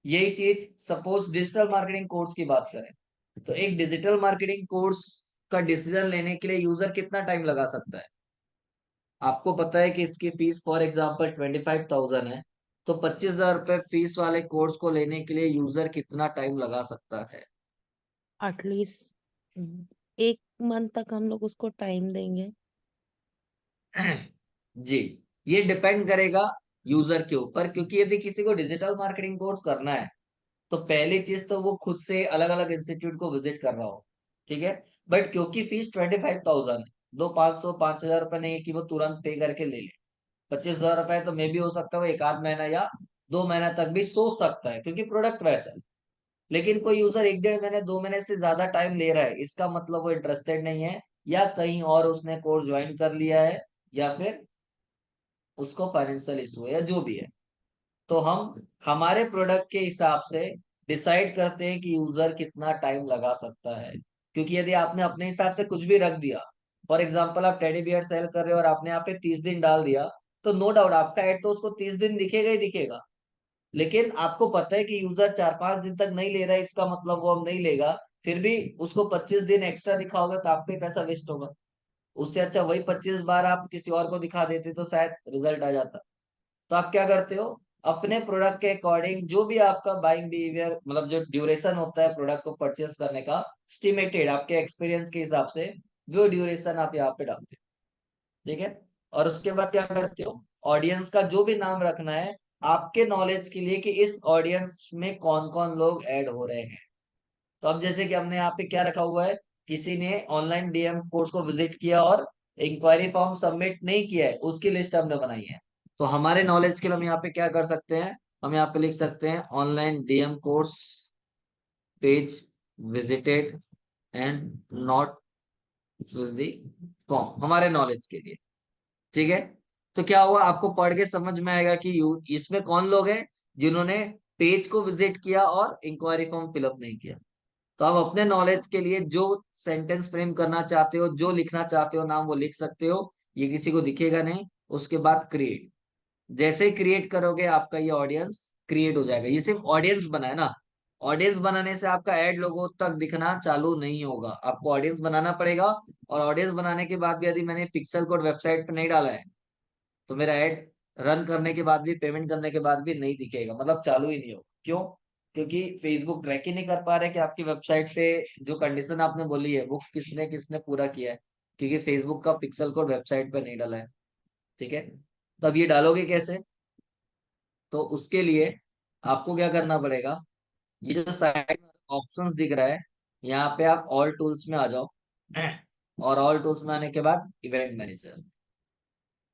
यही चीज सपोज डिजिटल मार्केटिंग कोर्स की बात करें, तो एक डिजिटल मार्केटिंग कोर्स का डिसीजन लेने के लिए यूजर कितना टाइम लगा सकता है। आपको पता है कि इसकी फीस फॉर एग्जाम्पल 25,000 है, तो 25,000 रुपये फीस वाले कोर्स को लेने के लिए यूजर कितना टाइम लगा सकता है? एटलीस्ट 1 मंथ तक हम लोग उसको टाइम देंगे। जी, ये डिपेंड करेगा यूजर के ऊपर, क्योंकि यदि किसी को डिजिटल मार्केटिंग कोर्स करना है, तो पहली चीज तो वो खुद से अलग अलग इंस्टीट्यूट को विजिट कर रहा हो, ठीक है। बट क्योंकि फीस 25,000 है, दो 500 5,000 रुपए नहीं है कि वो तुरंत पे करके ले ले। 25,000 रुपए तो मे भी हो सकता है वो एक आध महीना या 2 महीना तक भी सोच सकता है, क्योंकि प्रोडक्ट वैसा है। लेकिन कोई यूजर 1 1.5 महीने 2 महीने से ज्यादा टाइम ले रहा है, इसका मतलब वो इंटरेस्टेड नहीं है, या कहीं और उसने कोर्स ज्वाइन कर लिया है, या फिर उसको फाइनेंशियल इशू है, या जो भी है। तो हम हमारे प्रोडक्ट के हिसाब से डिसाइड करते हैं कि यूजर कितना टाइम लगा सकता है। क्योंकि यदि आपने अपने हिसाब से कुछ भी रख दिया, फॉर एग्जाम्पल आप टेडी बियर सेल कर रहे हो और आपने यहाँ पे 30 दिन डाल दिया, तो नो डाउट आपका एड तो उसको 30 दिन दिखेगा ही दिखेगा। लेकिन आपको पता है कि यूजर 4 5 दिन तक नहीं ले रहा है, इसका मतलब वो अब नहीं लेगा। फिर भी उसको 25 दिन एक्स्ट्रा दिखाओगे तो आपका ही पैसा वेस्ट होगा। उससे अच्छा वही 25 बार आप किसी और को दिखा देते तो शायद रिजल्ट आ जाता। तो आप क्या करते हो, अपने प्रोडक्ट के अकॉर्डिंग जो भी आपका बाइंग बिहेवियर, मतलब जो ड्यूरेशन होता है प्रोडक्ट को परचेस करने का, एस्टिमेटेड आपके एक्सपीरियंस के हिसाब से, वो ड्यूरेशन आप यहाँ पे डालते हो, ठीक है। और उसके बाद क्या करते हो, ऑडियंस का जो भी नाम रखना है आपके नॉलेज के लिए, कि इस ऑडियंस में कौन कौन लोग ऐड हो रहे हैं। तो अब जैसे कि हमने यहाँ पे क्या रखा हुआ है, किसी ने ऑनलाइन डीएम कोर्स को विजिट किया और इंक्वायरी फॉर्म सबमिट नहीं किया है, उसकी लिस्ट हमने बनाई है। तो हमारे नॉलेज के लिए हम यहाँ पे क्या कर सकते हैं, हम यहाँ पे लिख सकते हैं online DM course page visited and not fill the form, हमारे नॉलेज के लिए, ठीक है। तो क्या हुआ, आपको पढ़ के समझ में आएगा कि इसमें कौन लोग हैं जिन्होंने पेज को विजिट किया और इंक्वायरी फॉर्म फिलअप नहीं किया। तो आप अपने नॉलेज के लिए जो सेंटेंस फ्रेम करना चाहते हो, जो लिखना चाहते हो नाम, वो लिख सकते हो। ये किसी को दिखेगा नहीं। उसके बाद क्रिएट, जैसे ही क्रिएट करोगे आपका ये ऑडियंस क्रिएट हो जाएगा। ये सिर्फ ऑडियंस बना है ना, ऑडियंस बनाने से आपका ऐड लोगों तक दिखना चालू नहीं होगा, आपको ऑडियंस बनाना पड़ेगा। और ऑडियंस बनाने के बाद भी यदि मैंने पिक्सल कोड वेबसाइट पे नहीं डाला है, तो मेरा ऐड रन करने के बाद भी, पेमेंट करने के बाद भी नहीं दिखेगा, मतलब चालू ही नहीं होगा। क्यों? क्योंकि फेसबुक ट्रैक ही नहीं कर पा रहे कि आपकी वेबसाइट पे जो कंडीशन आपने बोली है वो किसने किसने पूरा किया है, क्योंकि फेसबुक का पिक्सल कोड वेबसाइट पे नहीं डाला है। ठीक है, तो अब ये डालोगे कैसे? तो उसके लिए आपको क्या करना पड़ेगा, ये जो साइड में ऑप्शंस दिख रहा है, यहाँ पे आप ऑल टूल्स में आ जाओ। और ऑल टूल्स में आने के बाद इवेंट मैनेजर।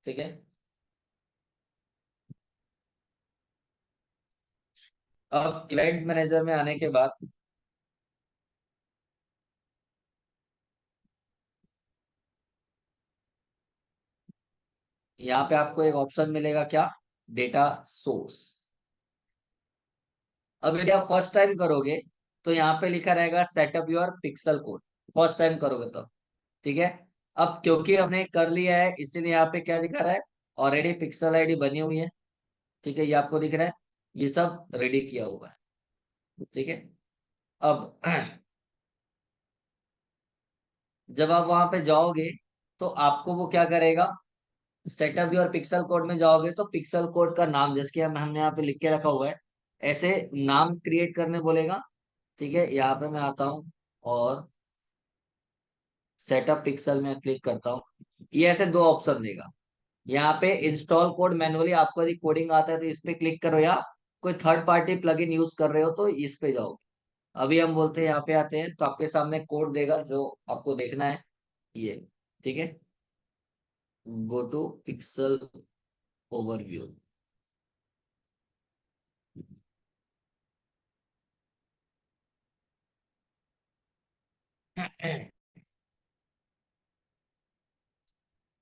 ठीक है, अब इवेंट मैनेजर में आने के बाद यहाँ पे आपको एक ऑप्शन मिलेगा, क्या? Data source. अब यदि आप फर्स्ट टाइम करोगे तो यहाँ पे लिखा रहेगा setup your pixel code. First time करोगे तो ठीक है। अब क्योंकि हमने कर लिया है इसीलिए यहाँ पे क्या दिखा रहा है, ऑलरेडी पिक्सल आईडी बनी हुई है। ठीक है, ये आपको दिख रहा है, ये सब रेडी किया हुआ है। ठीक है, अब जब आप वहां पे जाओगे तो आपको वो क्या करेगा, सेटअप योर पिक्सल कोड में जाओगे तो पिक्सल कोड का नाम, जैसे कि हमने यहाँ पे लिख के रखा हुआ है, ऐसे नाम क्रिएट करने बोलेगा। ठीक है, यहाँ पे मैं आता हूँ और सेटअप पिक्सल में क्लिक करता हूँ, ये ऐसे दो ऑप्शन देगा। यहाँ पे इंस्टॉल कोड मैनुअली, आपको यदि कोडिंग आता है तो इस पे क्लिक करो, या कोई थर्ड पार्टी प्लगइन यूज कर रहे हो तो इस पे जाओ। अभी हम बोलते हैं यहाँ पे आते हैं, तो आपके सामने कोड देगा जो आपको देखना है, ये। ठीक है, गो टू पिक्सल ओवरव्यू।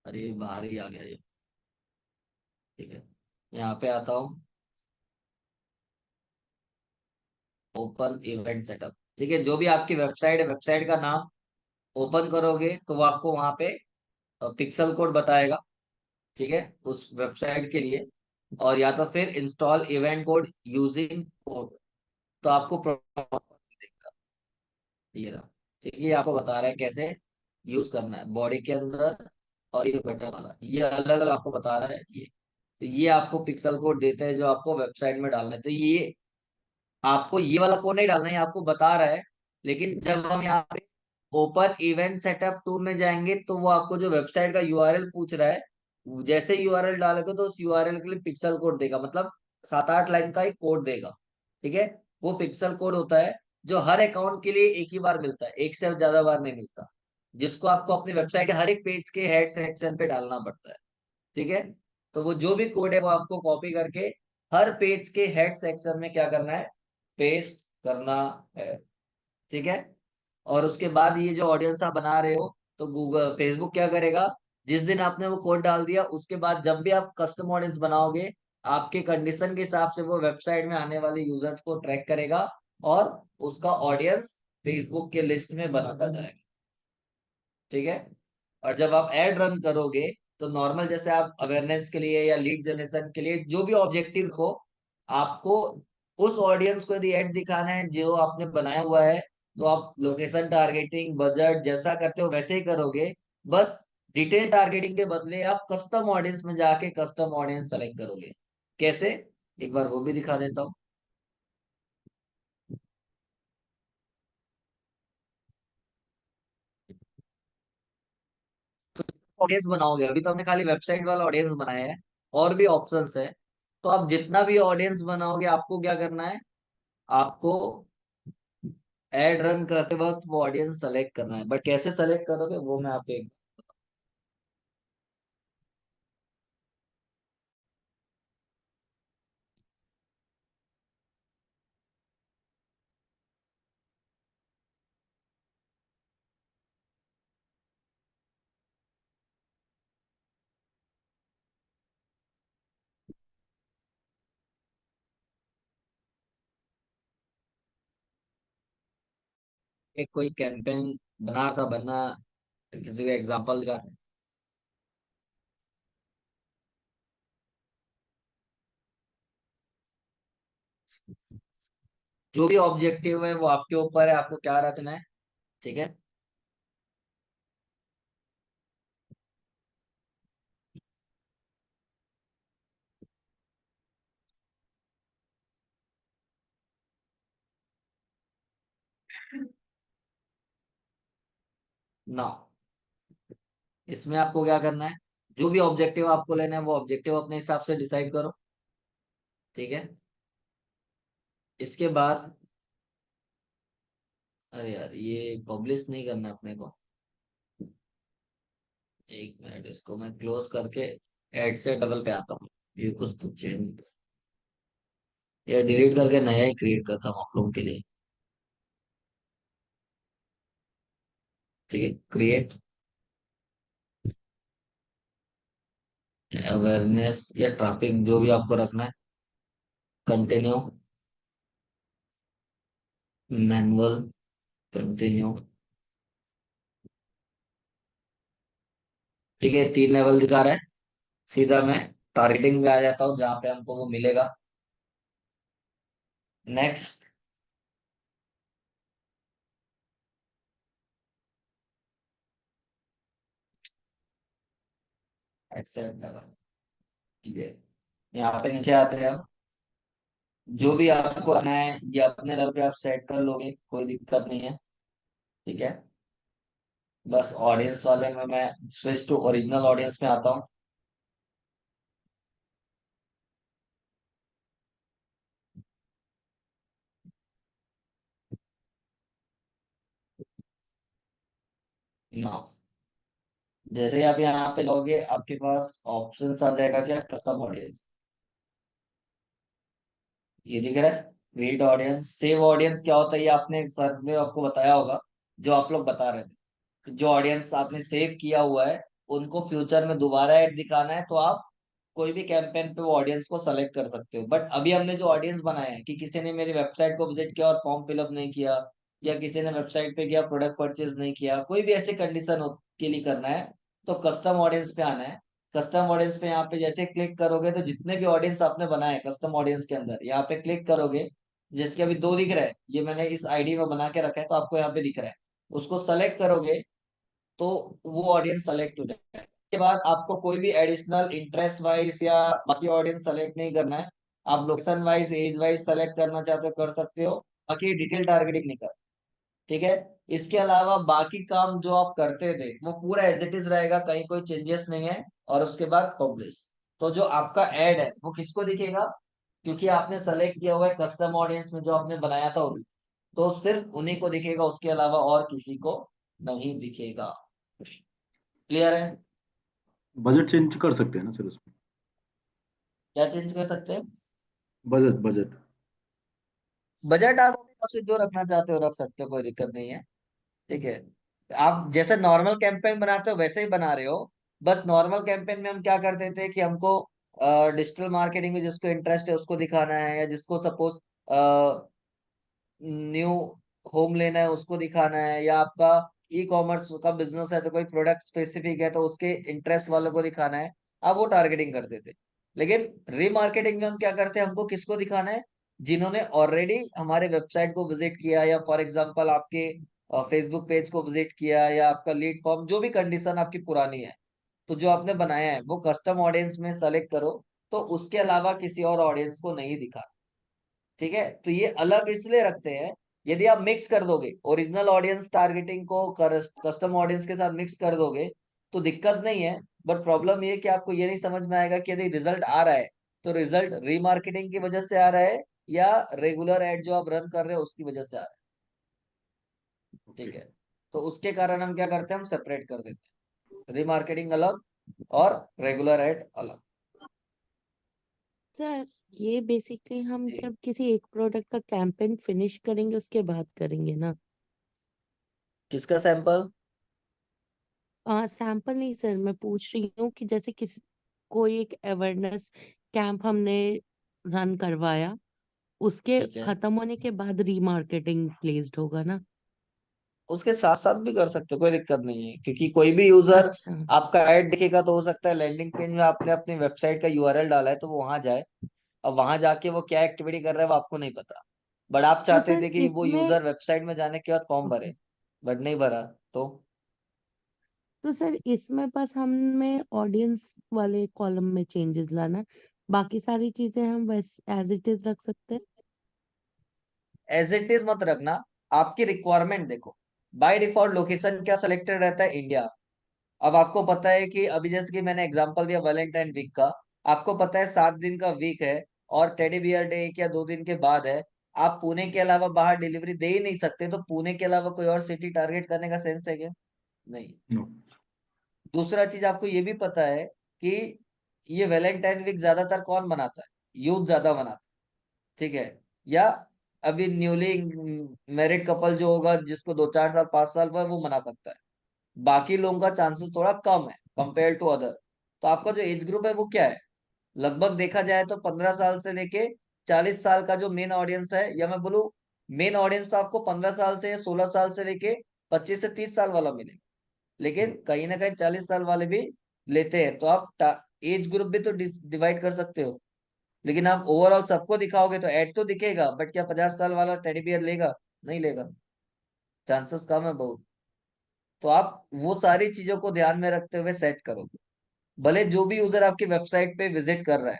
अरे बाहर ही आ गया ये। ठीक है, यहाँ पे आता हूँ, ओपन इवेंट सेटअप। ठीक है, जो भी आपकी वेबसाइट है, वेबसाइट का नाम ओपन करोगे तो वो आपको वहां पे पिक्सल कोड बताएगा। ठीक है, उस वेबसाइट के लिए। और या तो फिर install event code using code, तो आपको देगा ये रहा। ठीक है, ये आपको बता रहा है कैसे यूज करना है बॉडी के अंदर, और ये बटन वाला ये अलग अलग आपको बता रहा है ये। तो ये आपको पिक्सल कोड देता है जो आपको वेबसाइट में डालना है। तो ये आपको ये वाला कोड नहीं डालना है, ये आपको बता रहा है। लेकिन जब हम यहाँ पे ओपन इवेंट सेटअप टूल में जाएंगे तो वो आपको जो वेबसाइट का यूआरएल पूछ रहा है, जैसे यूआरएल डालोगे तो उस यूआरएल के लिए पिक्सल कोड देगा, मतलब 7-8 लाइन का एक कोड देगा। ठीक है, वो पिक्सल कोड होता है जो हर अकाउंट के लिए एक ही बार मिलता है, एक से ज्यादा बार नहीं मिलता, जिसको आपको अपनी वेबसाइट के हर एक पेज के हेड सेक्शन पे डालना पड़ता है। ठीक है, तो वो जो भी कोड है वो आपको कॉपी करके हर पेज के हेड सेक्शन में क्या करना है, पेस्ट करना है। ठीक है, और उसके बाद ये जो ऑडियंस आप बना रहे हो, तो गूगल फेसबुक क्या करेगा, जिस दिन आपने वो कोड डाल दिया उसके बाद जब भी आप कस्टम ऑडियंस बनाओगे, आपके कंडीशन के हिसाब से वो वेबसाइट में आने वाले यूजर्स को ट्रैक करेगा और उसका ऑडियंस फेसबुक के लिस्ट में बनाता जाएगा। ठीक है, और जब आप एड रन करोगे तो नॉर्मल जैसे आप अवेयरनेस के लिए या लीड जनरेशन के लिए जो भी ऑब्जेक्टिव हो, आपको उस ऑडियंस को यदि एड दिखाना है जो आपने बनाया हुआ है, तो आप लोकेशन टारगेटिंग बजट जैसा करते हो वैसे ही करोगे। बस डिटेल टारगेटिंग के बदले आप कस्टम ऑडियंस में जाके कस्टम ऑडियंस सेलेक्ट करोगे। कैसे, एक बार वो भी दिखा देता हूँ। ऑडियंस बनाओगे, अभी तो हमने खाली वेबसाइट वाला ऑडियंस बनाया है, और भी ऑप्शंस है। तो आप जितना भी ऑडियंस बनाओगे आपको क्या करना है, आपको एड रन करते वक्त वो ऑडियंस सेलेक्ट करना है। बट कैसे सेलेक्ट करोगे वो मैं आपको एक कोई कैंपेन बना था बनना, किसी का एग्जांपल का। जो भी ऑब्जेक्टिव है वो आपके ऊपर है, आपको क्या रखना है। ठीक है, ना, इसमें आपको क्या करना है, जो भी ऑब्जेक्टिव आपको लेना है वो ऑब्जेक्टिव अपने हिसाब से डिसाइड करो। ठीक है। इसके बाद, अरे यार ये पब्लिश नहीं करना है अपने को। एक मिनट, इसको मैं क्लोज करके एड से डबल पे आता हूँ। ये कुछ तो चेंज, या डिलीट करके नया ही क्रिएट करता हूँ आप लोगों के लिए। ठीक है, क्रिएट अवेयरनेस या ट्रैफिक जो भी आपको रखना है, कंटिन्यू, मैनुअल, कंटिन्यू। ठीक है, 3 लेवल दिखा रहा है। सीधा मैं टारगेटिंग में आ जाता हूँ जहां पे हमको वो मिलेगा। Next, except level. ठीक है, यहाँ पे नीचे आते हैं हम। जो भी आपको आना है ये अपने लेवल पे आप सेट कर लोगे, कोई दिक्कत नहीं है। ठीक है, बस ऑडियंस वाले में मैं स्विच टू ओरिजिनल ऑडियंस में आता हूँ। ना, जैसे ही आप यहाँ पे लोगे आपके पास ऑप्शंस आ जाएगा, क्या, कस्टम ऑडियंस। ये दिख रहा है, क्रिएट ऑडियंस, सेव ऑडियंस। क्या होता है ये आपने सर में आपको बताया होगा, जो आप लोग बता रहे थे। जो ऑडियंस आपने सेव किया हुआ है उनको फ्यूचर में दोबारा ऐड दिखाना है तो आप कोई भी कैंपेन पे वो ऑडियंस को सेलेक्ट कर सकते हो। बट अभी हमने जो ऑडियंस बनाया है कि किसी ने मेरी वेबसाइट को विजिट किया और फॉर्म फिलअप नहीं किया, या किसी ने वेबसाइट पे गया प्रोडक्ट परचेज नहीं किया, कोई भी ऐसे कंडीशन के लिए करना है तो कस्टम ऑडियंस पे आना है। कस्टम ऑडियंस पे यहाँ पे जैसे क्लिक करोगे तो जितने भी ऑडियंस आपने बनाए कस्टम ऑडियंस के अंदर यहाँ पे क्लिक करोगे, जैसे कि अभी 2 दिख रहा है, ये मैंने इस आईडी में बना के रखा है तो आपको यहाँ पे दिख रहा है। उसको सेलेक्ट करोगे तो वो ऑडियंस सेलेक्ट हो जाएगा। के बाद आपको कोई भी एडिशनल इंटरेस्ट वाइज या बाकी ऑडियंस सेलेक्ट नहीं करना है। आप location wise, age wise select करना चाहते हो कर सकते हो, बाकी डिटेल टारगेटिंग नहीं कर। ठीक है। इसके अलावा बाकी काम जो आप करते थे वो पूरा एज इट इज रहेगा, कहीं कोई चेंजेस नहीं है। और उसके बाद पब्लिश, तो जो आपका एड है वो किसको दिखेगा, क्योंकि आपने सेलेक्ट किया हुआ है कस्टम ऑडियंस में जो आपने बनाया था तो सिर्फ उन्हीं को दिखेगा, उसके अलावा और किसी को नहीं दिखेगा। क्लियर है। बजट चेंज कर सकते हैं ना सर उसमें? क्या चेंज कर सकते हैं, बजट बजट। बजट आप अपने हिसाब से जो रखना चाहते हो रख सकते हो, कोई दिक्कत नहीं है। ठीक है, आप जैसे नॉर्मल कैंपेन बनाते हो वैसे ही बना रहे हो। बस नॉर्मल कैंपेन में हम क्या करते थे कि हमको डिजिटल मार्केटिंग में जिसको इंटरेस्ट है उसको दिखाना है, या जिसको सपोज न्यू होम लेना है उसको दिखाना है, या आपका ई कॉमर्स का बिजनेस है तो कोई प्रोडक्ट स्पेसिफिक है तो उसके इंटरेस्ट वालों को दिखाना है। आप वो टारगेटिंग करते थे। लेकिन रीमार्केटिंग में हम क्या करते हैं, हमको किसको दिखाना है, जिन्होंने ऑलरेडी हमारे वेबसाइट को विजिट किया, या फॉर एग्जांपल आपके फेसबुक पेज को विजिट किया, या आपका लीड फॉर्म, जो भी कंडीशन आपकी पुरानी है तो जो आपने बनाया है वो कस्टम ऑडियंस में सेलेक्ट करो। तो उसके अलावा किसी और ऑडियंस को नहीं दिखा। ठीक है, तो ये अलग इसलिए रखते हैं, यदि आप मिक्स कर दोगे ओरिजिनल ऑडियंस टारगेटिंग को कस्टम ऑडियंस के साथ मिक्स कर दोगे तो दिक्कत नहीं है। बट प्रॉब्लम ये है कि आपको ये नहीं समझ में आएगा कि यदि रिजल्ट आ रहा है तो रिजल्ट रीमार्केटिंग की वजह से आ रहा है या रेगुलर एड जो आप रन कर रहे हो उसकी वजह से आ रहा है। ओके। ठीक है, तो उसके कारण हम क्या करते हैं, हम सेपरेट कर देते हैं, रीमार्केटिंग अलग और रेगुलर एड अलग। सर, ये बेसिकली हम जी। जब किसी एक प्रोडक्ट का कैंपेन फिनिश करेंगे उसके बाद करेंगे ना? किसका सैंपल। सैंपल नहीं सर, मैं पूछ रही हूँ कि जैसे किसी कोई एक अवेयरनेस कैंप हमने रन करवाया, उसके ठीक है, खत्म होने के बाद रीमार्केटिंग प्लेस्ड होगा ना? उसके साथ साथ भी कर सकते हो, कोई दिक्कत नहीं है, क्योंकि कोई भी यूजर अच्छा। आपका ऐड दिखेगा तो हो सकता है लैंडिंग पेज में आपने अपनी वेबसाइट का यूआरएल डाला है तो वो वहां जाए। अब वहां जाके वो क्या एक्टिविटी कर रहा है वो आपको नहीं पता। बट आप तो चाहते सर थे कि वो इसमें यूजर वेबसाइट में जाने के बाद फॉर्म ओके, भरे, बट नहीं भरा तो। तो सर इसमें बस हमें ऑडियंस वाले कॉलम में चेंजेस लाना है, बाकी सारी चीजें हम वैसे एज इट इज रख सकते हैं। एज इट इज मत रखना, आपकी रिक्वायरमेंट देखो। बाय डिफॉल्ट लोकेशन क्या सिलेक्टेड रहता है? इंडिया। अब आपको पता है कि अभी जैसे कि मैंने एग्जांपल दिया वैलेंटाइन वीक का, आपको पता है 7 दिन का वीक है और टेडी बियर डे 1 या 2 दिन के बाद है। आप पुणे के अलावा बाहर डिलीवरी दे ही नहीं सकते, तो पुणे के अलावा कोई और सिटी टारगेट करने का सेंस है क्या? नहीं। नो। दूसरा चीज आपको ये भी पता है कि ये वैलेंटाइन वीक ज्यादातर कौन मनाता है? यूथ ज्यादा मनाता है, ठीक है? या अभी न्यूली मैरिड कपल जो होगा, जिसको 2 4 साल 5 साल हुआ है, वो मना सकता है। बाकी लोगों का चांसेस थोड़ा कम है कंपेयर टू अदर। तो आपका जो एज ग्रुप है वो क्या है? लगभग देखा जाए तो 15 साल से लेके 40 साल का जो मेन ऑडियंस है, या मैं बोलूँ मेन ऑडियंस तो आपको 15 साल से या 16 साल से लेके 25 से 30 साल वाला मिलेगा। लेकिन कहीं ना कहीं 40 साल वाले भी लेते हैं, तो आप एज ग्रुप भी तो डिवाइड कर सकते हो। लेकिन आप ओवरऑल सबको दिखाओगे तो ऐड तो दिखेगा, बट क्या 50 साल वाला टेडी बियर लेगा? नहीं लेगा, चांसेस कम है बहुत। तो आप वो सारी चीजों को ध्यान में रखते हुए सेट करो। भले जो भी यूजर आपकी वेबसाइट पे विजिट कर रहा है,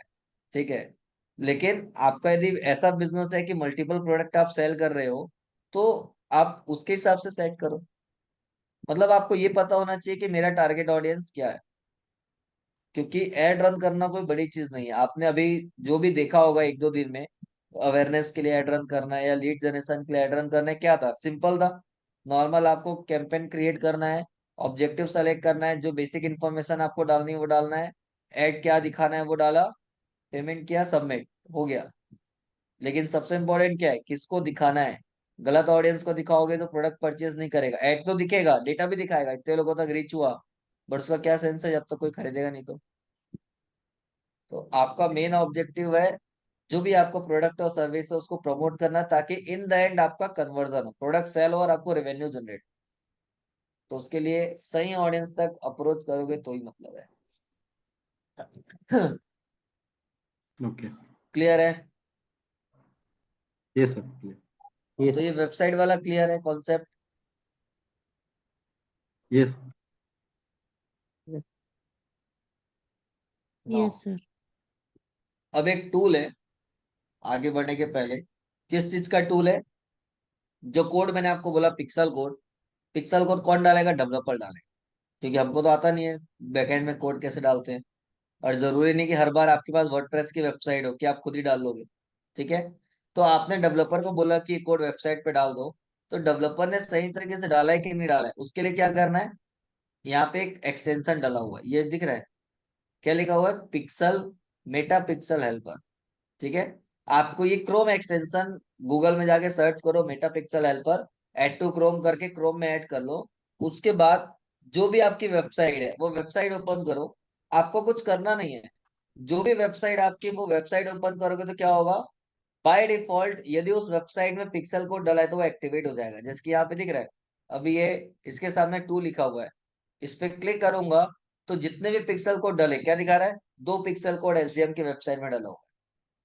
ठीक है, लेकिन आपका यदि ऐसा बिजनेस है कि मल्टीपल प्रोडक्ट आप सेल कर रहे हो, तो आप उसके हिसाब से सेट करो। मतलब आपको ये पता होना चाहिए कि मेरा टारगेट ऑडियंस क्या है। क्योंकि एड रन करना कोई बड़ी चीज नहीं है। आपने अभी जो भी देखा होगा 1 2 दिन में, अवेयरनेस के लिए एड रन करना है या लीड जनरेशन के लिए एड रन करना है, क्या था? सिंपल था। नॉर्मल आपको कैंपेन क्रिएट करना है, ऑब्जेक्टिव सेलेक्ट करना है, जो बेसिक इन्फॉर्मेशन आपको डालनी है वो डालना है, एड क्या दिखाना है वो डाला, पेमेंट किया, सबमिट, हो गया। लेकिन सबसे इंपॉर्टेंट क्या है? किसको दिखाना है। गलत ऑडियंस को दिखाओगे तो प्रोडक्ट परचेज नहीं करेगा। एड तो दिखेगा, डेटा भी दिखाएगा, इतने लोगों तक रीच हुआ, बट उसका क्या सेंस है जब तक कोई खरीदेगा नहीं तो आपका मेन ऑब्जेक्टिव है जो भी आपको प्रोडक्ट और सर्विस है उसको प्रमोट करना, ताकि इन द एंड आपका कन्वर्जन हो, प्रोडक्ट सेल हो और आपको रेवेन्यू जनरेट। तो उसके लिए सही ऑडियंस तक अप्रोच करोगे तो ही मतलब है। ओके। क्लियर है? ये सर। ये तो ये सर। वेबसाइट वाला क्लियर है कॉन्सेप्ट? ये नो। Yes sir. अब एक टूल है, आगे बढ़ने के पहले, किस चीज का टूल है? जो कोड मैंने आपको बोला पिक्सल कोड, पिक्सल कोड कौन डालेगा? डेवलपर डालेगा। क्योंकि हमको तो आता नहीं है बैकएंड में कोड कैसे डालते हैं। और जरूरी नहीं कि हर बार आपके पास वर्डप्रेस की वेबसाइट हो कि आप खुद ही डाल लोगे, ठीक है? तो आपने डेवलपर को बोला कि कोड वेबसाइट पे डाल दो, तो डेवलपर ने सही तरीके से डाला है कि नहीं डाला है, उसके लिए क्या करना है? यहाँ पे एक एक्सटेंशन डाला हुआ है, ये दिख रहा है? क्या लिखा हुआ है? पिक्सल, मेटा पिक्सल हेल्पर, ठीक है? आपको ये क्रोम एक्सटेंशन, गूगल में जाके सर्च करो Meta Pixel Helper, add to Chrome करके क्रोम में ऐड कर लो। उसके बाद जो भी आपकी वेबसाइट है वो वेबसाइट ओपन करो। आपको कुछ करना नहीं है, जो भी वेबसाइट आपकी, वो वेबसाइट ओपन करोगे तो क्या होगा? बाय डिफॉल्ट यदि उस वेबसाइट में पिक्सल कोड डला है तो वो एक्टिवेट हो जाएगा, जैसे कि यहाँ पे दिख रहा है। अभी ये इसके सामने टू लिखा हुआ है, इस पे क्लिक करूंगा तो जितने भी पिक्सल कोड डले, क्या दिखा रहा है? 2 पिक्सल कोड एसडीएम की वेबसाइट में डला हुआ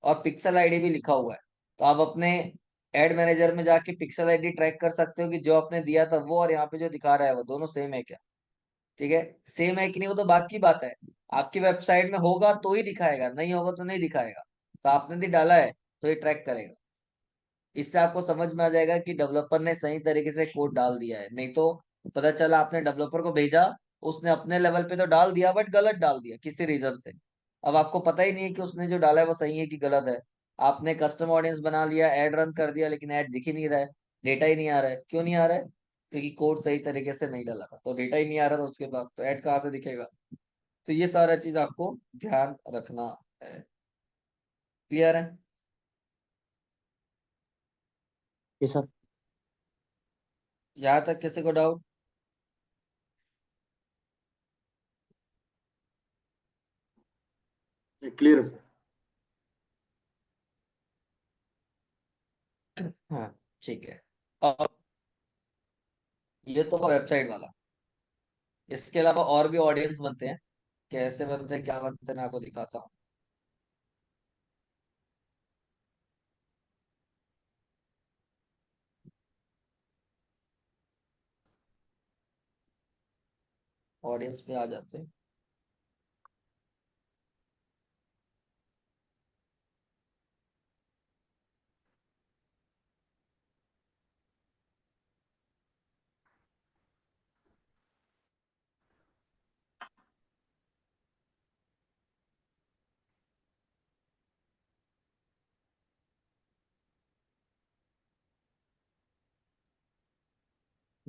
है और पिक्सल आईडी भी लिखा हुआ है। तो आप अपने एड मैनेजर में जाके पिक्सल आईडी ट्रैक कर सकते हो कि जो आपने दिया था वो और यहाँ पे जो दिखा रहा है वो दोनों सेम है क्या, ठीक है? सेम है कि नहीं वो तो बात की बात है। आपकी वेबसाइट में होगा तो ही दिखाएगा, नहीं होगा तो नहीं दिखाएगा। तो आपने भी डाला है तो ये ट्रैक करेगा। इससे आपको समझ में आ जाएगा कि डेवलपर ने सही तरीके से कोड डाल दिया है। नहीं तो पता चला आपने डेवलपर को भेजा, उसने अपने लेवल पे तो डाल दिया बट गलत डाल दिया किसी रीजन से। अब आपको पता ही नहीं है कि उसने जो डाला है वो सही है कि गलत है। आपने कस्टम ऑडियंस बना लिया, एड रन कर दिया, लेकिन एड दिख ही नहीं रहा है, डेटा ही नहीं आ रहा है। क्यों नहीं आ रहा है? क्योंकि कोड सही तरीके से नहीं डाला था, तो डेटा ही नहीं आ रहा था उसके पास, तो एड कहाँ से दिखेगा? तो ये सारा चीज आपको ध्यान रखना है। क्लियर है? ये सर। यहाँ तक किसी को डाउट? क्लियर है सर। हाँ, ठीक है। अब ये तो वेबसाइट वाला, इसके अलावा और भी ऑडियंस बनते हैं। कैसे बनते हैं, क्या बनते हैं, मैं आपको दिखाता हूँ। ऑडियंस पे आ जाते हैं।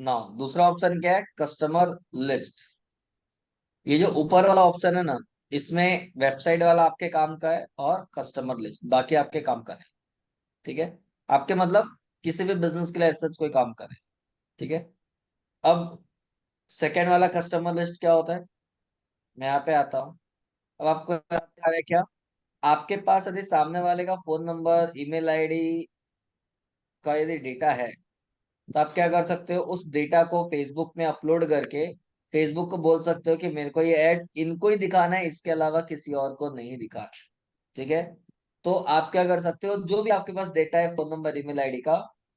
ना दूसरा ऑप्शन क्या है, कस्टमर लिस्ट। ये जो ऊपर वाला ऑप्शन है ना, इसमें वेबसाइट वाला आपके काम का है और कस्टमर लिस्ट बाकी आपके काम का है। ठीक है, आपके मतलब किसी भी बिजनेस के लिए ऐसा कोई काम करे। ठीक है, अब सेकेंड वाला कस्टमर लिस्ट क्या होता है, मैं यहाँ पे आता हूँ। अब आपको याद आ रहा है क्या, आपके पास यदि सामने वाले का फोन नंबर ईमेल आईडी का यदि डेटा है, तो आप क्या कर सकते हो, उस डेटा को फेसबुक में अपलोड करके फेसबुक को बोल सकते हो कि मेरे को ये ऐड इनको ही दिखाना है, इसके अलावा किसी और को नहीं दिखाना। ठीक है, तो आप क्या कर सकते हो, जो भी आपके पास डेटा है फोन नंबर ईमेल आईडी का,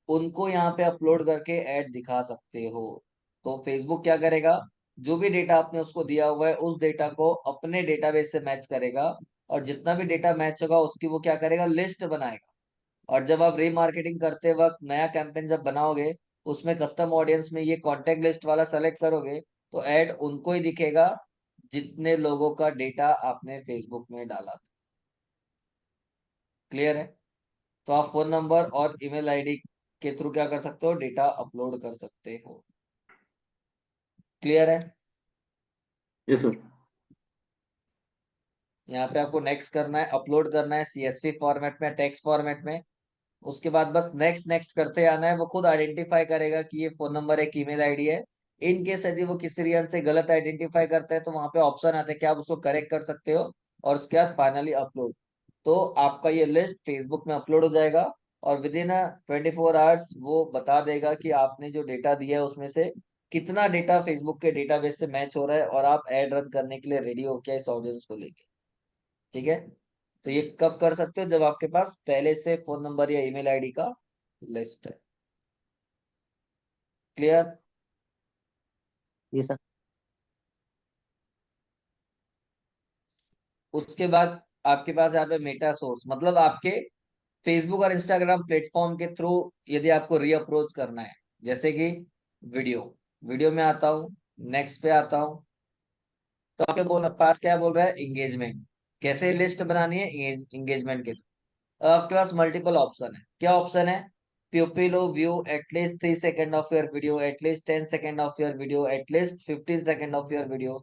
उनको यहाँ पे अपलोड करके ऐड दिखा सकते हो। तो फेसबुक क्या करेगा, जो भी डेटा आपने उसको दिया हुआ है उस डेटा को अपने डेटाबेस से मैच करेगा, और जितना भी डेटा मैच होगा उसकी वो क्या करेगा, लिस्ट बनाएगा। और जब आप रीमार्केटिंग करते वक्त नया कैंपेन जब बनाओगे, उसमें कस्टम ऑडियंस में ये कॉन्टेक्ट लिस्ट वाला सेलेक्ट करोगे, तो ऐड उनको ही दिखेगा जितने लोगों का डेटा आपने फेसबुक में डाला। क्लियर है, तो आप फोन नंबर और ईमेल आईडी के थ्रू क्या कर सकते हो, डेटा अपलोड कर सकते हो। क्लियर है, यस सर। यहाँ पे आपको नेक्स्ट करना है, अपलोड करना है CSV फॉर्मेट में, टेक्स्ट फॉर्मेट में। उसके बाद बस नेक्स्ट नेक्स्ट करते आना है, वो खुद आइडेंटिफाई करेगा कि ये फोन नंबर एक ईमेल आईडी है। इन केस यदि वो किसी रीजन से गलत आइडेंटिफाई करता है, तो वहां पे ऑप्शन आता है कि आप उसको करेक्ट कर सकते हो, और उसके बाद फाइनली अपलोड। तो आपका ये लिस्ट फेसबुक में अपलोड हो जाएगा, और विद इन 24 आवर्स वो बता देगा कि आपने जो डेटा दिया है उसमें से कितना डेटा फेसबुक के डेटाबेस से मैच हो रहा है, और आप एड रन करने के लिए रेडी हो क्या इस ऑडियंस को लेके। ठीक है, तो ये कब कर सकते हो, जब आपके पास पहले से फोन नंबर या ईमेल आईडी का लिस्ट है। क्लियर, जी सर। उसके बाद आपके पास यहाँ पे मेटा सोर्स, मतलब आपके फेसबुक और इंस्टाग्राम प्लेटफॉर्म के थ्रू यदि आपको री अप्रोच करना है, जैसे कि वीडियो वीडियो में आता हूँ, नेक्स्ट पे आता हूँ। तो आपके पास क्या बोल रहा है, एंगेजमेंट। कैसे लिस्ट बनानी है, एंगेजमेंट के। अब आपके पास मल्टीपल ऑप्शन है, क्या ऑप्शन है, pupil view at least 3 second of your video, at least 10 second of your video, at least 15 second of your video.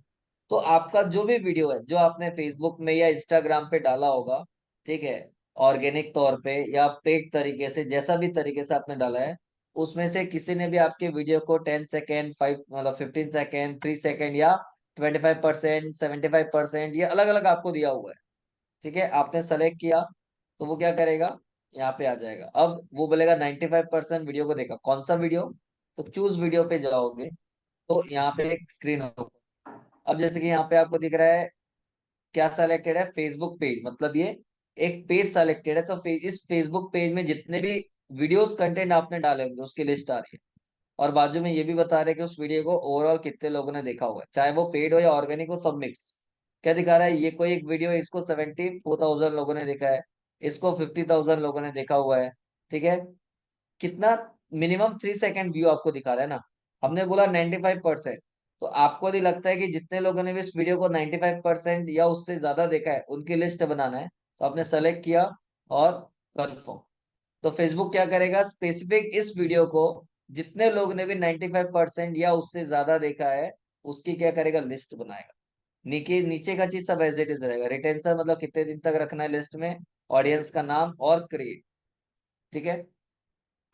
तो आपका जो भी वीडियो है जो आपने फेसबुक में या इंस्टाग्राम पे डाला होगा, ठीक है, ऑर्गेनिक तौर पे या पेड तरीके से, जैसा भी तरीके से आपने डाला है, उसमें से किसी ने भी आपके वीडियो को 10 सेकेंड, 5 मतलब 15 सेकेंड, 3 सेकेंड, या 25%, 75%, ये अलग अलग आपको दिया हुआ है। ठीक है, आपने सेलेक्ट किया, तो वो क्या करेगा, यहाँ पे आ जाएगा। अब वो बोलेगा 95% वीडियो को देखा, कौन सा वीडियो, तो चूज वीडियो पे जाओगे, तो यहाँ पे एक स्क्रीन होगा। अब जैसे कि यहाँ पे आपको दिख रहा है क्या सेलेक्टेड है, फेसबुक पेज, मतलब ये एक पेज सेलेक्टेड है। तो इस फेसबुक पेज में जितने भी वीडियोस कंटेंट आपने डाले होंगे उसकी लिस्ट आ रही है, और बाजू में ये भी बता रहे हैं कि उस वीडियो को ओवरऑल कितने लोगों ने देखा हुआ है, चाहे वो पेड हो या ऑर्गेनिक हो, सब मिक्स। क्या दिखा रहा है, ये कोई एक वीडियो है, इसको 74,000 लोगों ने देखा है, इसको 50,000 लोगों ने देखा हुआ है। ठीक है, कितना, मिनिमम 3 सेकेंड व्यू आपको दिखा रहा है ना। हमने बोला 95%, तो आपको यदि लगता है कि जितने लोगों ने भी इस वीडियो को 95% या उससे ज्यादा देखा है उनकी लिस्ट बनाना है, तो आपने सेलेक्ट किया और कन्फर्म। तो फेसबुक क्या करेगा, स्पेसिफिक इस वीडियो को जितने लोग ने भी 95% या उससे ज्यादा देखा है, उसकी क्या करेगा, लिस्ट बनाएगा। नीचे नीचे का चीज सब एज इट इज रहेगा, रिटेंशन मतलब कितने दिन तक रखना है लिस्ट में, ऑडियंस का नाम और क्रिएट। ठीक है,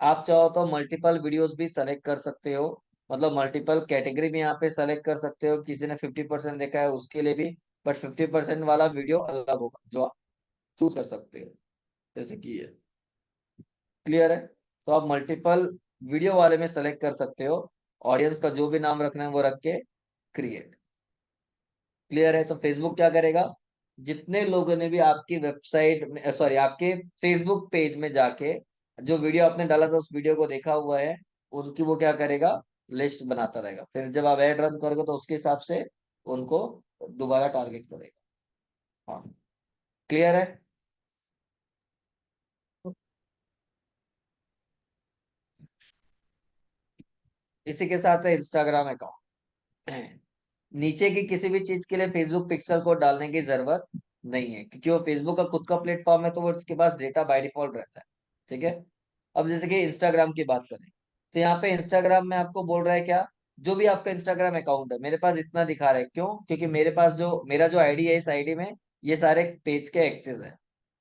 आप चाहो तो मल्टीपल वीडियोस भी सेलेक्ट कर सकते हो, मतलब मल्टीपल कैटेगरी में यहाँ पे सेलेक्ट कर सकते हो, किसी ने 50% देखा है उसके लिए भी, बट 50% वाला वीडियो अलग होगा जो आप चूज कर सकते हो, जैसे कि ये। क्लियर है, तो आप मल्टीपल वीडियो वाले में सेलेक्ट कर सकते हो, ऑडियंस का जो भी नाम रखना है वो रख के क्रिएट। क्लियर है, तो फेसबुक क्या करेगा, जितने लोगों ने भी आपकी वेबसाइट में, सॉरी, आपके फेसबुक पेज में जाके जो वीडियो आपने डाला था उस वीडियो को देखा हुआ है, उनकी वो क्या करेगा, लिस्ट बनाता रहेगा। फिर जब आप एड रन करोगे तो उसके हिसाब से उनको दोबारा टारगेट करेगा। हाँ, क्लियर है। इसी के साथ है इंस्टाग्राम अकाउंट। नीचे की किसी भी चीज के लिए फेसबुक पिक्सल कोड डालने की जरूरत नहीं है, क्योंकि वो फेसबुक का खुद का प्लेटफॉर्म है, तो वो उसके पास डेटा बाय डिफॉल्ट रहता है। ठीक है, अब जैसे कि इंस्टाग्राम की बात करें, तो यहाँ पे इंस्टाग्राम में आपको बोल रहा है क्या, जो भी आपका इंस्टाग्राम अकाउंट है, मेरे पास इतना दिखा रहा है, क्यों? क्योंकि मेरे पास जो मेरा जो आईडी है, इस आईडी में ये सारे पेज के एक्सेस है।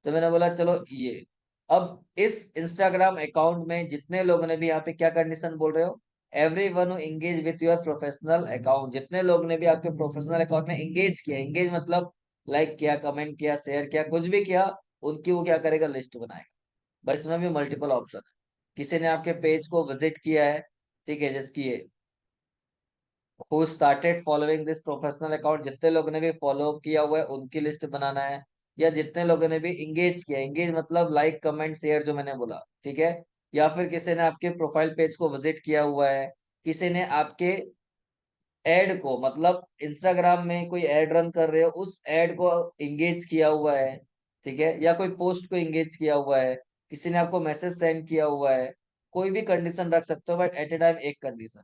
तो मैंने बोला चलो ये, अब इस इंस्टाग्राम अकाउंट में जितने लोगों ने भी, यहाँ पे क्या कंडीशन बोल रहे हो, every one who engage with your professional account, जितने लोग ने भी आपके प्रोफेशनल अकाउंट में एंगेज किया, एंगेज मतलब लाइक किया, कमेंट किया, शेयर किया, कुछ भी किया, उनकी वो क्या करेगा, लिस्ट बनाएगा। बस इसमें भी मल्टीपल ऑप्शन है। किसी ने आपके पेज को विजिट किया है, ठीक है, जिसकी ये who started following this professional account, जितने लोगों ने भी फॉलो किया हुआ है उनकी लिस्ट बनाना है। या जितने लोगों ने भी इंगेज किया, इंगेज मतलब लाइक कमेंट शेयर, जो मैंने बोला, ठीक है। या फिर किसी ने आपके प्रोफाइल पेज को विजिट किया हुआ है, किसी ने आपके एड को, मतलब इंस्टाग्राम में कोई एड रन कर रहे हो, उस एड को इंगेज किया हुआ है, ठीक है, या कोई पोस्ट को इंगेज किया हुआ है, किसी ने आपको मैसेज सेंड किया हुआ है, कोई भी कंडीशन रख सकते हो, बट एट ए टाइम एक कंडीशन।